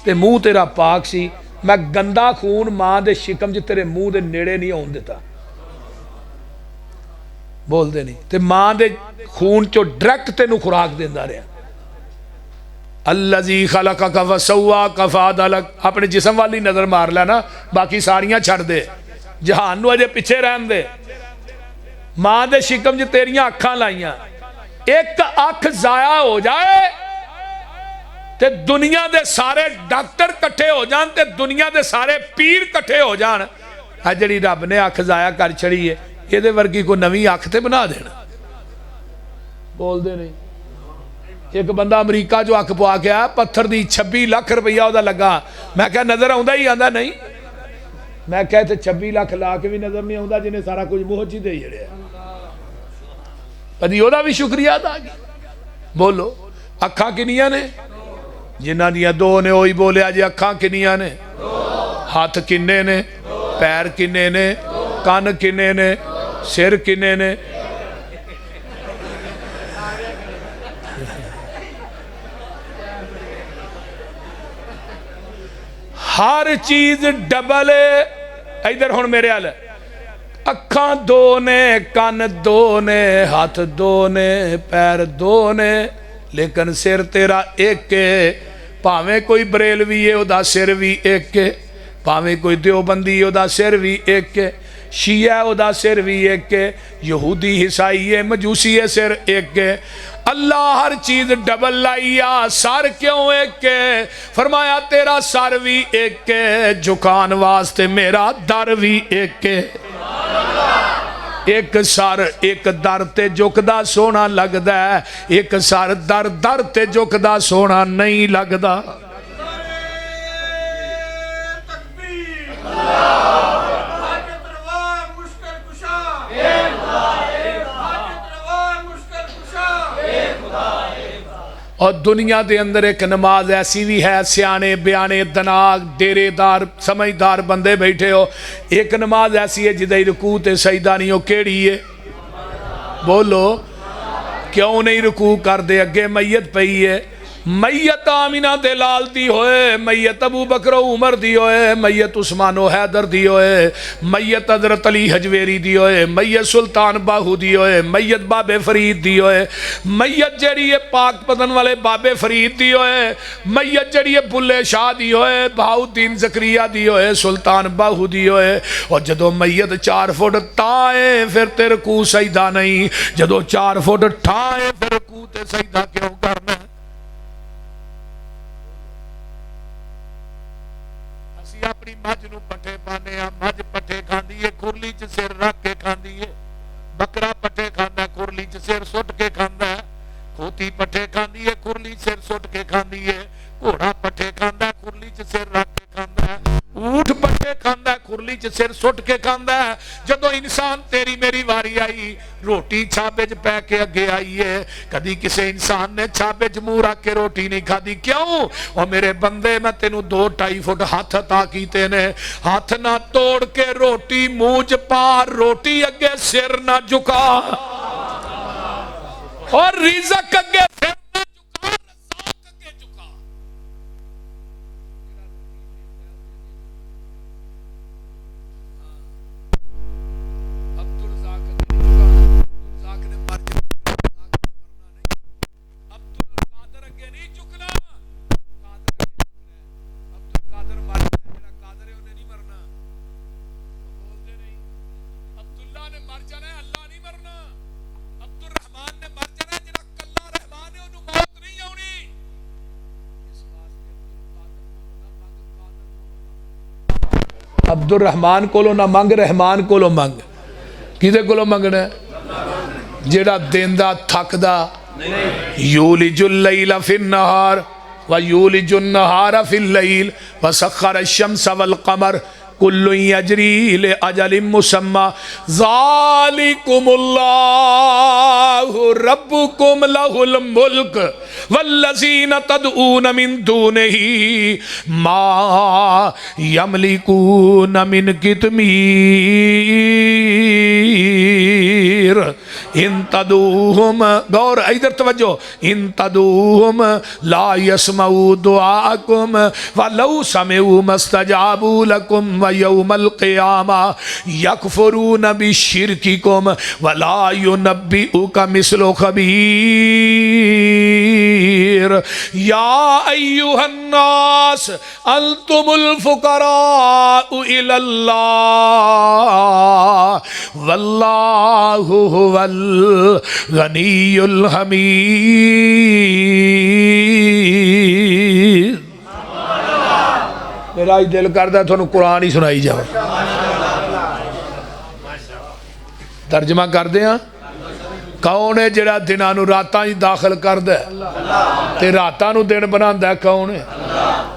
تے منہ تیرا پاک سی، میں گندا خون ماں دے شکم جی تیرے منہ دے نیڑے نہیں ہون دیتا. بول دے نہیں تے ماں دے خون چو ڈریکٹ تینو خوراک دیندا رہا. الذی خلقک فسواک فعدلک. اپنے جسم والی نظر مار لینا، باقی ساریاں چھڑ دے، جہان نو اجے پیچھے رہن دے. ماں دے شکم جی تیریاں اکھاں لائیاں، ایک اکھ ضائع ہو جائے تے دنیا دے سارے ڈاکٹر کٹھے ہو جان تے دنیا دے سارے پیر کٹھے ہو جان. جڑی رب نے اکھ ضائع کر چھڑی ہے یہ دے ورگی کو نویں اکھ تے بنا دینا. بول دے نہیں. ایک بندہ امریکہ جو اکھ پوا کے آیا، پتھر دی 26 لاکھ روپیہ دا لگا. میں کہا نظر آؤں ہی آندہ نہیں. میں کہتے 26 لاکھ لا کے بھی نظر نہیں آؤں جنہیں سارا کچھ موجی دے ہی رہے ہیں. پدی دا بھی شکریہ دا گی. بولو اکھاں کنیاں نے؟ جنہ دیا 2 نے ہوئی بولے آجے اکھاں کنیاں نے؟ ہاتھ کنے نے؟ پیر کنے نے؟ کان کنے نے؟ سر کنے نے؟ ہر چیز ڈبل ہے. ادھر ہون میرے حال ہے، اکھاں 2 نے، کان 2 نے، ہاتھ 2 نے، پیر 2 نے، لیکن سر تیرا ایک ہے. پاویں کوئی بریلوی ہے او دا سر بھی ایک ہے، پاویں کوئی دیوبندی ہے او دا سر بھی ایک ہے، شیعہ او دا سر بھی ایک ہے، یہودی عیسائی ہے مجوسی ہے سر ایک ہے. اللہ ہر چیز ڈبل لائیا، سر کیوں ایک ہے؟ فرمایا تیرا سر بھی ایک ہے، جھکان واسطے میرا در بھی ایک ہے. ایک سر ایک در تے جھکدا سونا لگدا ہے، ایک سر در در تے جھکدا سونا نہیں لگدا. اور دنیا دے اندر ایک نماز ایسی بھی ہے، سیانے بیانے دناگ ڈیرے دار سمجھدار بندے بیٹھے ہو، ایک نماز ایسی ہے جدہ رکوع تے سجدہ نہیں ہو، کیڑی ہے؟ بولو کیوں نہیں رکوع کر دے؟ اگے میت پئی ہے، میت آمینہ دے لال دی ہوئے، میت ابو بکر و عمر دی ہوئے، میت عثمان و حیدر دی ہوئے، میت حضرت علی حجویری دی ہوئے، میت سلطان باہو دی ہوئے، میت بابے فرید دی ہوئے، میت جڑی ہے پاک پتن والے بابے فرید دی ہوئے، میت جڑی ہے بلے شاہ دی ہوئے، بہاؤ الدین زکریہ دی ہوئے، سلطان باہو دی ہوئے۔ اور جدو میت 4 فٹ تائیں پھر تے رکوع سجدہ نہیں، جدو 4 فٹ ٹھائیں پھر رکوع تے سجدہ کیوں کرنا؟ اپنی مجھ نو پٹھے پانے ہیں، مجھ پٹھے کھاندی ہے کھرلی چ سر رکھ کے کھاندی ہے، بکرا پٹھے کھاندا ہے کھرلی چ سر سٹ کے کھاندا ہے، کھوتی پٹھے کھاندی ہے کھرلی سر سٹ کے کھاندی ہے، گھوڑا پٹھے کھاندا ہے کھرلی چ سر رکھ کے کھاندا ہے، اونٹ پٹھے کھاندا ہے کھرلی چ سر سٹ کے کھاندا ہے۔ جدو انسان تیری میری واری آئی، روٹی چھاپے چ پے کے اگے آئی ہے، کدی کسے انسان نے چھاپے چ منہ رکھ کے روٹی نہیں کھادی، کیوں؟ اور میرے بندے میں تینوں 2-2.5 فٹ ہاتھ عطا کیتے نے، ہاتھ نہ توڑ کے روٹی منہ چ پا، روٹی اگے سر نہ جھکا، اور رزق اگے سر نہ جھکا، رزاق اگے جھکا۔ عبد الرحمان کولو نہ منگ، رحمان کولو منگ۔ کدے کولو منگنا ہے؟ جیڑا دیندہ تھکدا، یولج اللیل فی النہار ویولج النہار فی اللیل وسخر الشمس والقمر کل یجری لأجل مسمى ذالکم اللہ ربکم لہ الملک والذین تدعون من دونہ ما یملکون من قطمیر ان تدعوہم، غور ادھر توجہ، ان تدعوہم لا یسمعوا دعاءکم ولو سمعوا ما استجابوا لکم یوم القیامہ یکفرون بشرککم ولا ینبئک مثل خبیر یا ایہا الناس انتم الفقراء الی اللہ واللہ هو الغنی الحمید۔ میرا ہی دل کرتا ہے تھوڑا قرآن ہی سنائی جاؤ۔ ترجمہ کر دیں، کون ہے جڑا دنوں نو راتاں ہی داخل کر دے تے راتاں نو دن بناندا ہے؟ کون ہے؟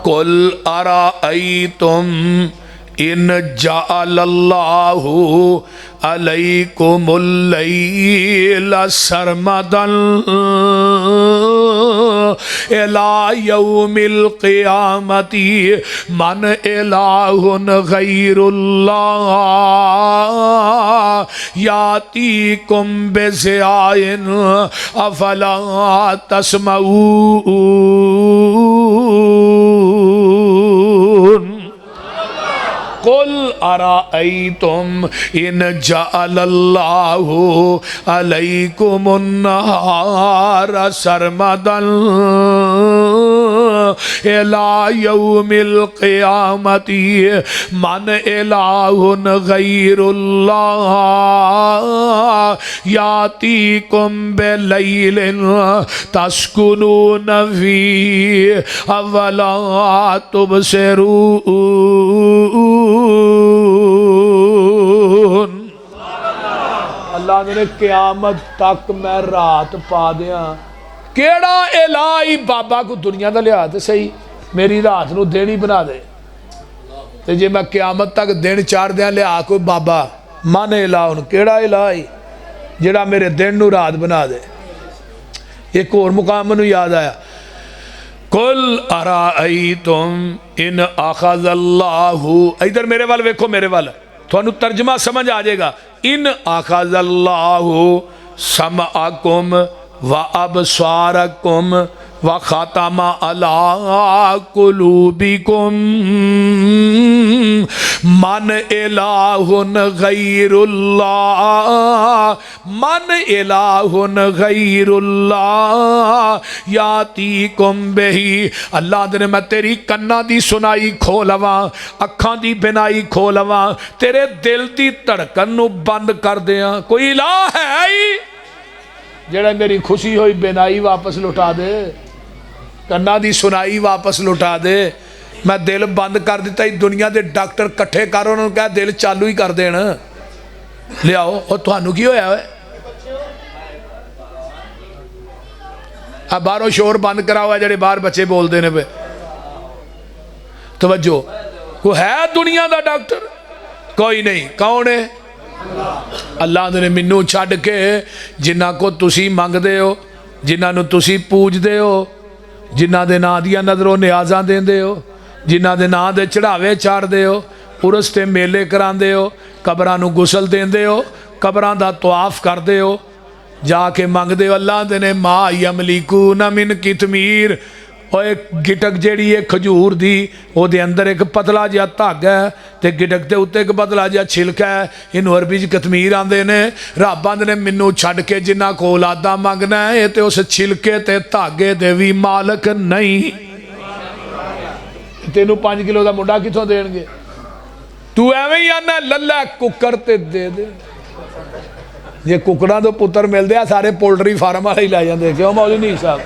قل ارائیتم ان جعل اللہ علیکم اللیل سرمدا الى یوم القیامت من الہ غیر اللہ یاتیکم بضیاء افلا تسمعون۔ قل ارائیتم ان جعل اللہ علیکم النہار سرمدا الى یوم القیامت من الہ غیر اللہ یاتیکم بلیل تسکنون فیہ اولا تبصرون۔ اللہ نے قیامت تک میں رات پا دیاں، کیڑا الہی بابا کو دنیا دا لیا تے صحیح میری رات نو دن ہی بنا دے، تے جے میں قیامت تک دن 4 دیاں لیا کوئی بابا من الہن، کیڑا الہی جڑا میرے دن نو رات بنا دے۔ ایک اور مقام منو یاد آیا، قل ارائیتم ان اخذ اللہ، ادھر میرے وال ویکھو، میرے وال تھانو ترجمہ سمجھ آ جائے گا. ان اخذ اللہ سمعکم و ابصارکم وختم علی قلوبکم من الہ غیر اللہ، من الہ غیر اللہ یاتیکم بہی. اللہ دے میں تیری کنا دی سنائی کھولواں، اکھاں دی بینائی کھولواں، تیرے دل دی دھڑکن نو بند کر دیاں. کوئی الہ ہے ہی جڑا میری خوشی ہوئی بینائی واپس لٹا دے، کنا دی سنائی واپس لٹا دے. میں دل بند کر دیتا ہی، دنیا دے ڈاکٹر کٹھے کر انہوں نے کہا دل چالو ہی کر دینا. لے آؤ اور تھانو کی ہویا ہے؟ اب باہروں شور بند کرا ہوا ہے جڑے باہر بچے بول دینے پہ. توجہ، وہ ہے دنیا دا ڈاکٹر؟ کوئی نہیں. کون ہے؟ اللہ نے منو چھڈ کے جنہ کو تسی منگ دے ہو، جنہ نو تسی پوج دے ہو، جنہ دے نا دیا نظروں نیازاں دین دے ہو، جنہ دے نا دے چڑھاوے چار دے ہو، عرس تے میلے کران دے ہو، قبراں نو غسل دین دے ہو، قبراں دا طواف کر دے ہو، جا کے منگ دے ہو. اللہ دے نے ما یملکون من قطمیر، اور ایک گٹک جیڑی ہے کھجور دی، وہ دے اندر ایک پتلا جہا دھاگا ہے تے گٹک دے اوتے ایک پتلا جہا چھلکا ہے، انہوں عربی وچ قطمیر آندے نے. رب آندے نے منو چھڈ کے جنہ کو اولاداں منگنا ہے تے اس چھلکے تے دھاگے دے وی مالک نہیں. تینوں 5 کلو دا منڈا کتھوں دین گے؟ تو ایویں ہی آنا للہ ککر تے دے دے. یہ ککڑاں تو پتر مل دیا سارے پولٹری فارم والے ہی لے جاندے. کیوں مولوی نہیں صاحب؟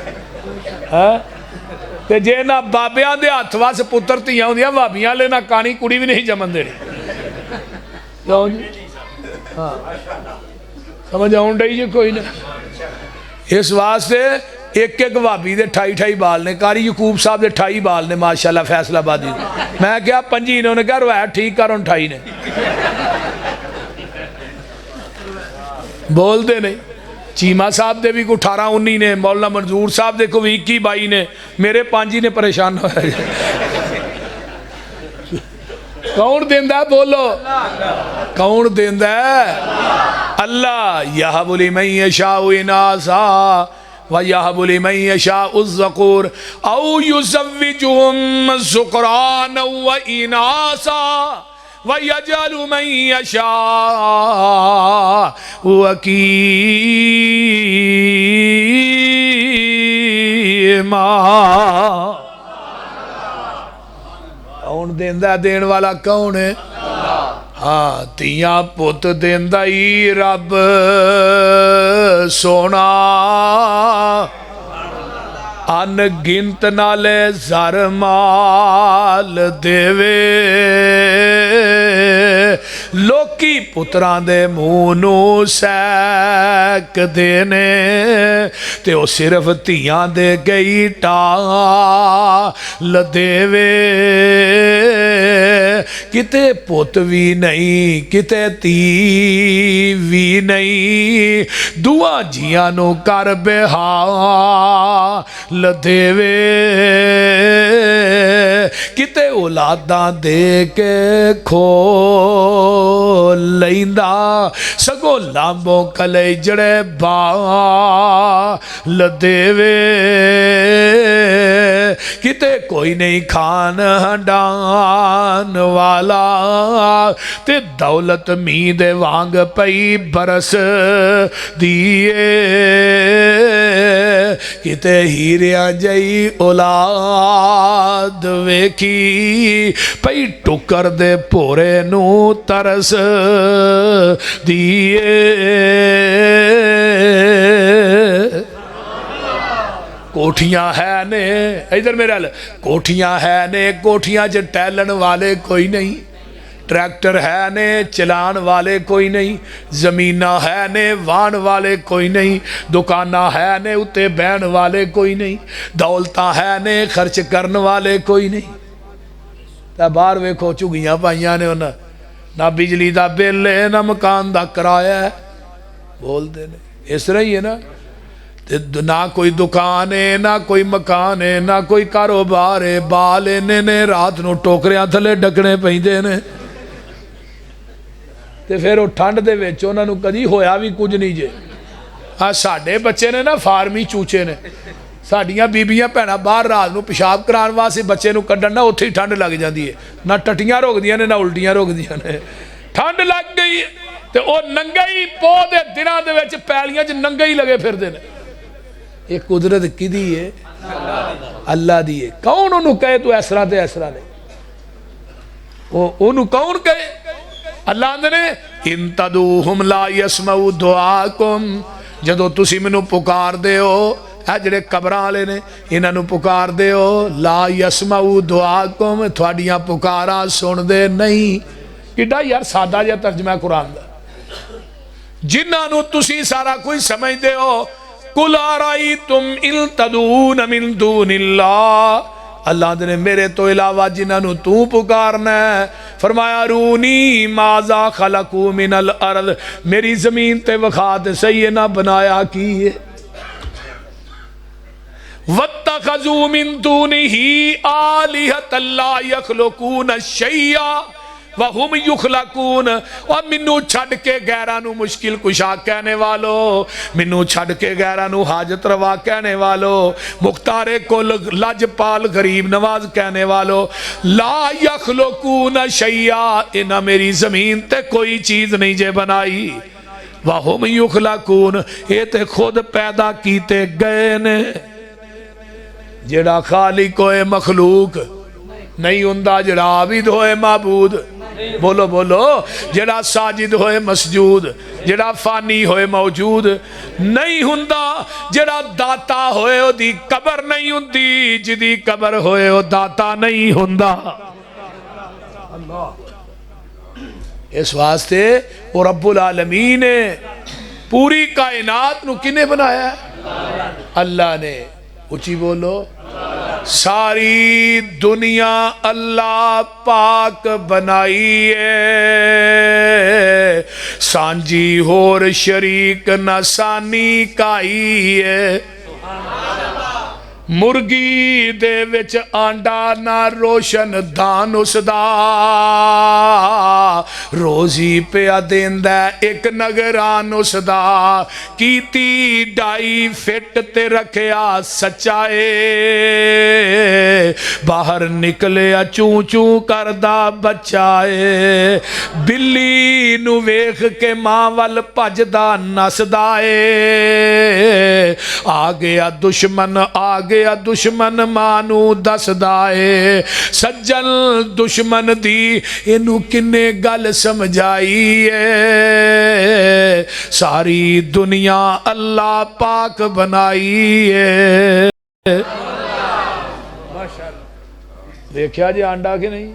ہاں تے جے نہ بابیاں دے ہاتھ وس پتر تھیاں ہوندیاں، بھابیاں لے نہ کانی کڑی بھی نہیں جمن دینی. کیوں جی؟ ہاں سمجھ آؤں ڈئی جی کوئی نہ. اس واسطے ایک ایک بھابی دے 28 بال نے. قاری یعقوب صاحب دے 28 بال نے ماشاءاللہ فیصلہ آبادی. میں کیا 5 انہوں نے کہا روایت ٹھیک کر 28 نے. بول دے نہیں. چیمہ صاحب دے بھی کو 18-19 نے، مولانا منظور صاحب دے کو 21-22 نے، میرے 5 ہی نے پریشان ہوا. کون دیندہ ہے؟ بولو کون دیندہ ہے؟ اللہ. یہب لمن یشاء اناثا ویہب لمن یشاء الذکور او یزوجہم ذکرانا واناثا وَيَجْعَلُ مَن يَشَاءُ عَقِيمًا. کون دیندہ ہے؟ دین والا کون ہے؟ ہاں تیاں پت دیندہ ہی رب سونا. ان گنت نالے زر مال دیوے، لوکی پتران دے مونو سیک دینے تے او صرف تیاں دے گئی ٹال دیوے. کتے پوت بھی نہیں کتے تی بھی نہیں، دعا جیاں نو کر بحال دیوے. کتے اولاداں دے کے کھول لیندہ، سگو لامبوں کلے جڑے بال دیوے. کتے کوئی نہیں کھان ہنڈان والا تے دولت مید وانگ پئی برس دیئے. کتے ہیریاں جئی اولاد ویکھی پئی ٹکر دے پورے نو ترس دیئے. کوٹھیاں ہے نے، ادھر میرے حال کوٹھیاں ہے نے، کوٹھیاں جو ٹیلن والے کوئی نہیں، ٹریکٹر ہے نے چلان والے کوئی نہیں، زمینہ ہے نے وان والے کوئی نہیں، دکانہ ہے نے اتے بین والے کوئی نہیں، دولتہ ہے نے خرچ کرن والے کوئی نہیں. تا بار ویکھو چگیاں پائیاں نے انہاں، نہ بجلی دا بل ہے نہ مکان دا کرایہ ہے. بول دے نے اس طرح ہی ہے نا. نہ کوئی دکان ہے نہ کوئی مکان ہے نہ کوئی کاروبار ہے، بال اینے نے رات نو ٹوکریاں تھلے ڈکنے پیندے نے، تے پھر وہ ٹھنڈ دے وچ انہاں نو کدی ہویا بھی کچھ نہیں جے۔ ساڈے بچے نے نا فارمی چوچے نے، ساڈیاں بیبیاں بھیناں باہر رات نو پیشاب کران واسطے بچے نو کڈن نہ اوتھے ہی ٹھنڈ لگ جاندی ہے، نہ ٹٹیاں روکدیاں نے نہ الٹیاں روکدیاں نے، ٹھنڈ لگ گئی تے او ننگے ہی پو دے دناں دے وچ پیلیاں چ ننگے ہی لگے پھردے نے۔ یہ قدرت کدی ہے؟ اللہ دی ہے۔ کون انہوں کہے تو ایسرا تے ایسرا نہیں، انہوں کون کہے؟ اللہ آندے نے ان تدعوہم لا یسمعوا دعاکم، جدو تسی منو پکار دے ہو، اے جڑے قبراں والے نے انہاں نو پکار دے ہو، لا یسمعوا دعاکم، تھوڑیاں پکاراں سن دے نہیں۔ کڈا یار سادہ جہا ترجمہ قرآن دا، جنہاں نو تسی سارا کوئی سمجھ دے ہو۔ قُلْ أَرَأَيْتُمْ إِن تَدْعُونَ مِن دُونِ اللَّهِ، اللہ نے میرے تو علاوہ جنہاں نو تو پکارنا ہے، فرمایا رونی ماذا خلقوا من الارض، میری زمین تے وخات صحیح نہ بنایا کی ہے۔ وَاتَّخَذُوا مِن دُونِهِ آلِهَةً لَا يَخْلُقُونَ شَيْئًا وَهُمْ يُخْلَقُونَ، اور منو چھڑ کے غیرانو مشکل کشا کہنے والو، منو چھڑ کے غیرانو حاجت روا کہنے والو، مختار کل لجپال غریب نواز کہنے والو، لا یخلقون شیئا، انہا میری زمین تے کوئی چیز نہیں جے بنائی، وَهُمْ يُخْلَقُونَ، یہ تے خود پیدا کیتے گئے نے۔ جڑا خالق ہوئے مخلوق نہیں ہوندہ، جڑا عابد ہوئے معبود، بولو بولو، جڑا ساجد ہوئے مسجود، جڑا فانی ہوئے موجود نہیں ہوندہ، جڑا داتا ہوئے او دی قبر نہیں ہوندی، جدی قبر ہوئے او داتا نہیں ہوندہ۔ اس واسطے وہ رب العالمین نے پوری کائنات نو کنے بنایا ہے؟ اللہ نے۔ اچھی بولو، ساری دنیا اللہ پاک بنائی ہے، سانجی ہور شریک نہ سانی کائی ہے، مرگی دے وچ آنڈا نہ روشن دان اس دا، روزی پیا دیندہ ایک نگران اس دا، کیتی ڈائی فٹ تے رکھیا سچائے، باہر نکلیا چون چون کردہ بچائے، بلی نو ویخ کے ماں وال پجدہ نسدائے، آگیا دشمن آگیا دشمن مانو دس دائے، سجن دشمن دی انو کنے گل سمجھائی ہے، ساری دنیا اللہ پاک بنائی ہے۔ دیکھیا جی آنڈا کہ نہیں؟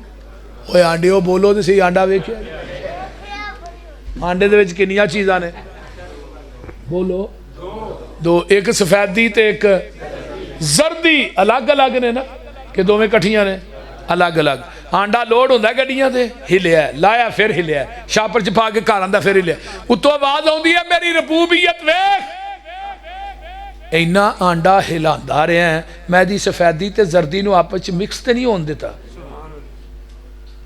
اوہ آنڈے ہو بولو تو سی آنڈا دیکھیا جی، آنڈے دے وچ کنیاں چیزاں نے؟ بولو دو، ایک سفیدی تے ایک زردی، الگ الگ نے نا کہ دو میں کٹھیاں نے الگ الگ۔ آنڈا لوڈ ہوندہ ہے گڑیاں دے، ہلیا ہے، لایا پھر ہلیا ہے، شاپر چپا کے کار آندہ پھر ہلیا ہے، اتو آواز ہوندی ہے میری ربوبیت ویخ، اینا آنڈا ہلاندہ رہے ہیں، میں دی سفیدی تے زردی نو آپس مکس تے نہیں ہون دیتا،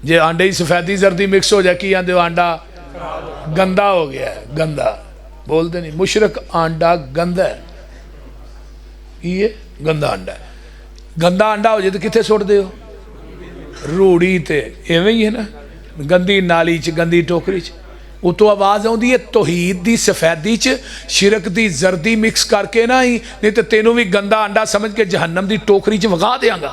جے آنڈے ہی سفیدی زردی مکس ہو جائے کی آندے وہ آنڈا گندہ ہو گیا ہے، گندہ بول دے نہیں، مشرق آنڈا گندہ ہے، یہ گندہ آنڈا ہے، گندہ آنڈا ہو جائے تو کتے سوڑ دے ہو؟ روڑی تے، ایویں ہی ہے نا، گندی نالی چ گندی ٹوکری چ، وہ تو آواز ہوں دی ہے توحید دی سفیدی چ شرک دی زردی مکس کر کے نا ہی، نہیں تو تینوں بھی گندہ آنڈا سمجھ کے جہنم دی ٹوکری چ وغا دیاں گا۔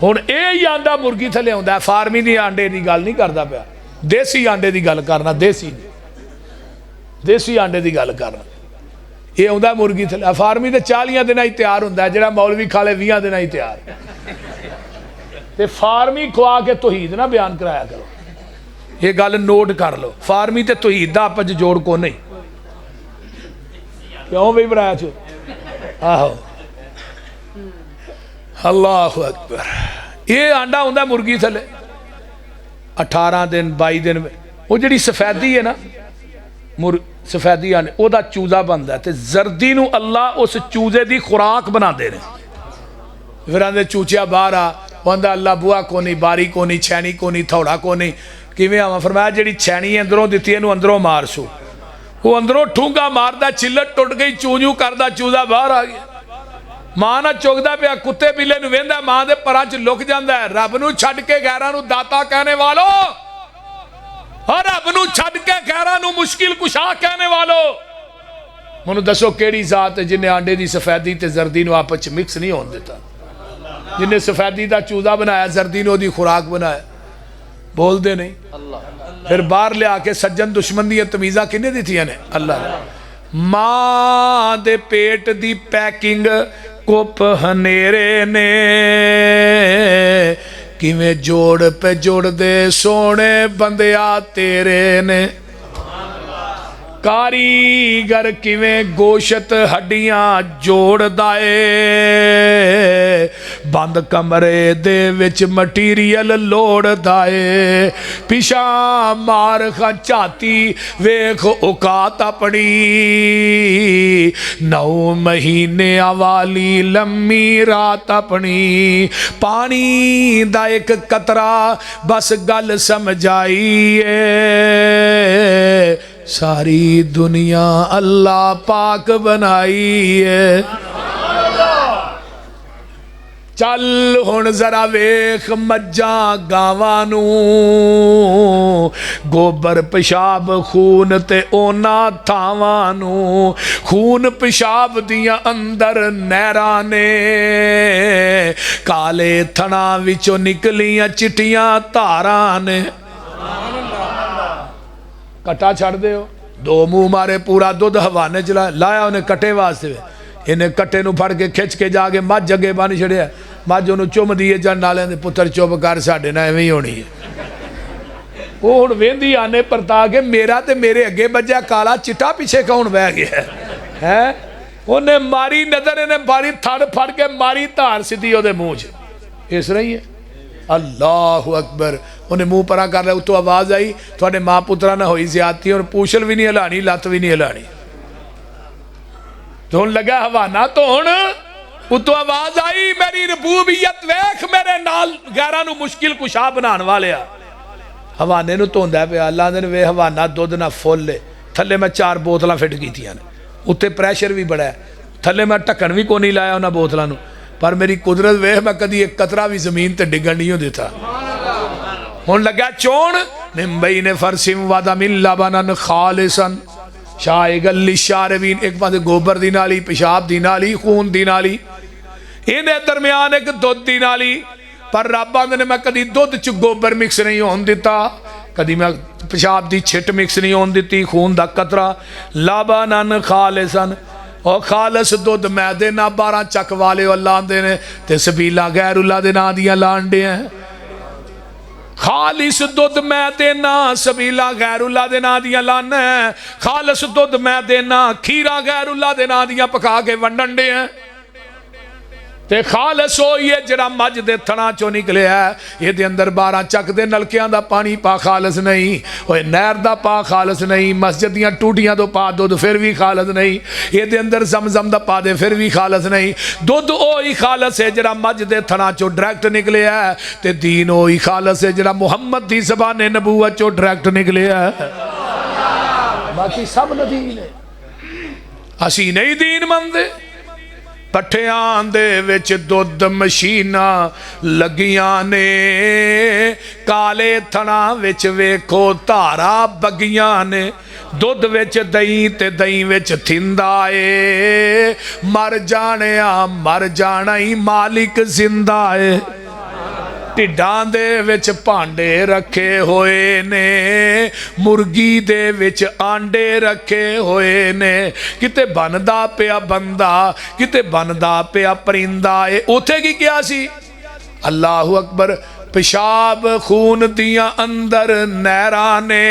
ہون اے ہی آنڈا مرگی تھلے ہوں دا، فارمی دی آنڈے دی گل نہیں کردا پیا، دیسی آنڈے دی گل کرنا، دیسی آنڈے دی گل کرنا، یہ ہوں دا مرگی تھلے، فارمی دے 40 دن ہی تیار ہوں دا، جڑا مولوی کھالے 20 دن ہی تیار، تے فارمی کھوا کے توحید نہ بیان کرایا کرو، یہ گل نوٹ کر لو، فارمی تے توحید دا اپج جوڑ کو نہیں، کیوں بھی برایا چھو؟ آہو اللہ اکبر، یہ آنڈا ہوں دا مرگی تھلے 18 دن 22 دن، وہ جڑی سفیدی ہے نا سفیدی آنے او دا چوزہ بندا ہے تے زردی نو اللہ اس چوزے دی خوراک بنا دے رہے پھر آندے چوچیا باہر آ وہاں اللہ بوا کو نہیں باری کو نہیں چھینی کو نہیں تھوڑا کو نہیں کیویں آواں فرمایا جڑی چھینی اندروں دتی ہے اندروں مار سو وہ اندروں ٹھونگا ماردا چلت ٹوٹ گئی چونجو کردا چوزا باہر آ گیا ماں نہ چوکدا پیا کتے بلے نو ویندا ماں دے پراں چ لک جاندا ہے رب نو چھڈ کے غیراں نو داتا کہنے والو اور رب نو چھڈ کے غیراں نو مشکل کشا کہنے والو منو دسو کیڑی ذات ہے جن نے آنڈے دی سفیدی تے زردی نو آپس وچ مکس نہیں ہون دیتا جن نے سفیدی دا چوزا بنایا زردی نو دی خوراک بنایا بول دے نہیں پھر باہر لے آ کے سجن دشمن دی تمیزاں کنے دتیاں نے اللہ نے ماں دے پیٹ دی پیکنگ کپ ہنیرے نے کیویں جوڑ پہ جوڑ دے سونے بندیا تیرے نے کاریگر کیویں گوشت ہڈیاں جوڑ دائے بند کمرے دے وچ مٹیریل لوڑ دائے پیشا مار خان چاہتی ویکھ اوقات اپنی 9 مہینے والی لمبی رات اپنی پانی دا ایک قطرہ بس گل سمجھائیے ساری دنیا اللہ پاک بنائی ہے چل ہن ذرا ویکھ مجھاں گاواں نوں گوبر پیشاب خون تے اونا تھاواں نوں خون پیشاب دیاں اندر نہراں نے کالے تھڑاں وچوں نکلیاں چٹیاں تاراں نے کٹا چھڑ دے ہو 2 منہ مارے پورا دودھ ہوانے چلا لایا انہیں کٹے واسطے انہیں کٹے نو پھڑ کے کھچ کے جا کے مجھ جگے بانی چھڑیا مجھ انہوں چوم دیئے جان نالے دے پتر چوب کر ساڑھے نہ ایویں ہونی ہے وہ ہن ویندی آنے پر تاکہ میرا تے میرے اگے بجا کالا چٹا پیچھے کون بہ گیا ہے انہیں ماری نظر انہیں باری تھڑ پھڑ کے ماری تار سیدھی ہو دے منہ اس رہی ہے اللہ اکبر انہیں منہ پرا کر رہا تو آواز آئی تھوڑے ماں پترہ نہ ہوئی زیادتی اور پوچھل بھی نہیں ہلانی لات بھی نہیں ہلانی تو ان لگا حوانہ تو ان تو آواز آئی میری ربوبیت ویکھ میرے نال غیرہ نو مشکل کشا بنان والے حوانے نو تو اندہ پہ اللہ نے وے حوانہ دودھ نہ فول لے تھلے میں 4 بوتلہ فٹ کی تھی اتے پریشر بھی بڑا ہے تھلے میں ٹکن بھی کو نہیں لایا انہا بوتلہ نو پر میری قدرت وے میں کدی ایک قطرہ بھی زمین تے ڈگن نہیں ہو دیتا ہون لگا چون من بین فرسم ودم لبنن خالصا شائغا للشاربین ایک پاس گوبر دی نالی پیشاب دی نالی خون دی نالی انہیں درمیان ایک دودھ دی نالی پر رب آندے نے میں کدی دودھ چ گوبر مکس نہیں ہون دیتا کدی میں پیشاب دی چھٹ مکس نہیں ہون دیتی خون دا قطرہ لبنن خالصا اور خالص دودھ میدے نہ 12 چک والے اللہ دے نے تے سبیلہ غیر اللہ دے نا دیاں لانڈے ہیں خالص دودھ میدے نہ سبیلہ غیر اللہ دے نا دیاں لانے ہیں خالص دودھ میدے نہ کھیرہ غیر اللہ دے نا دیاں پکا کے ونڈنڈے ہیں تے خالص ہوئی ہے جرا مجھ دے تھنا چو نکلے ہے یہ دے اندر 12 چک دے نلکیاں دا پانی پا خالص نہیں وہ نہر دا پا خالص نہیں مسجدیاں ٹوٹیاں دو پا دودھ پھر بھی خالص نہیں یہ دے اندر زمزم دا پا دے پھر بھی خالص نہیں دودھ ہوئی خالص ہے جرا مجھ دے تھنا چو ڈریکٹ نکلے ہے تے دین ہوئی خالص ہے جرا محمد دی زبان نبوت چو ڈریکٹ نکلے ہے باقی سب ندین ہے اسی نہیں دین مندے پٹھیاں دے وچ دودھ مشینہ لگیاں نے کالے تھنا وچ ویکھو تارا بگیاں نے دودھ وچ دئیں تے دئیں وچ تھندائے مر جانا ہی مالک زندہ ہے ٹڈان دے وچ پانڈے رکھے ہوئے نے مرگی دے وچ آنڈے رکھے ہوئے نے کتے بندا پیا بندہ کتے بندا پیا پرندہ اوتھے کی کیا سی اللہ اکبر پیشاب خون دیاں اندر نہراں نے،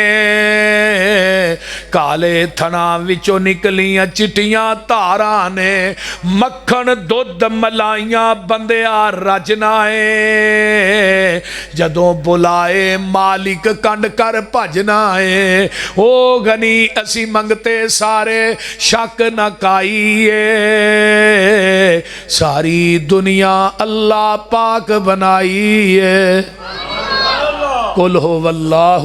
کالے تھناں وچوں نکلیاں چٹیاں تاراں نے، مکھن دودھ ملائیاں بندیاں رجنا ہے، جدوں بلائے مالک کنڈ کر بھجنا ہے۔ او غنی اسی منگتے سارے شک نہ کائیے، ساری دنیا اللہ پاک بنائی ہے۔ قل ہو واللہ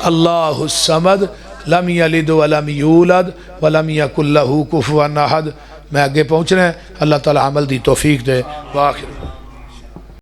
اللہ الصمد لم یلد ولم یولد ولم یکن لہ کفوا احد۔ میں آگے پہنچنا ہے، اللہ تعالی عمل دی توفیق دے۔ وآخر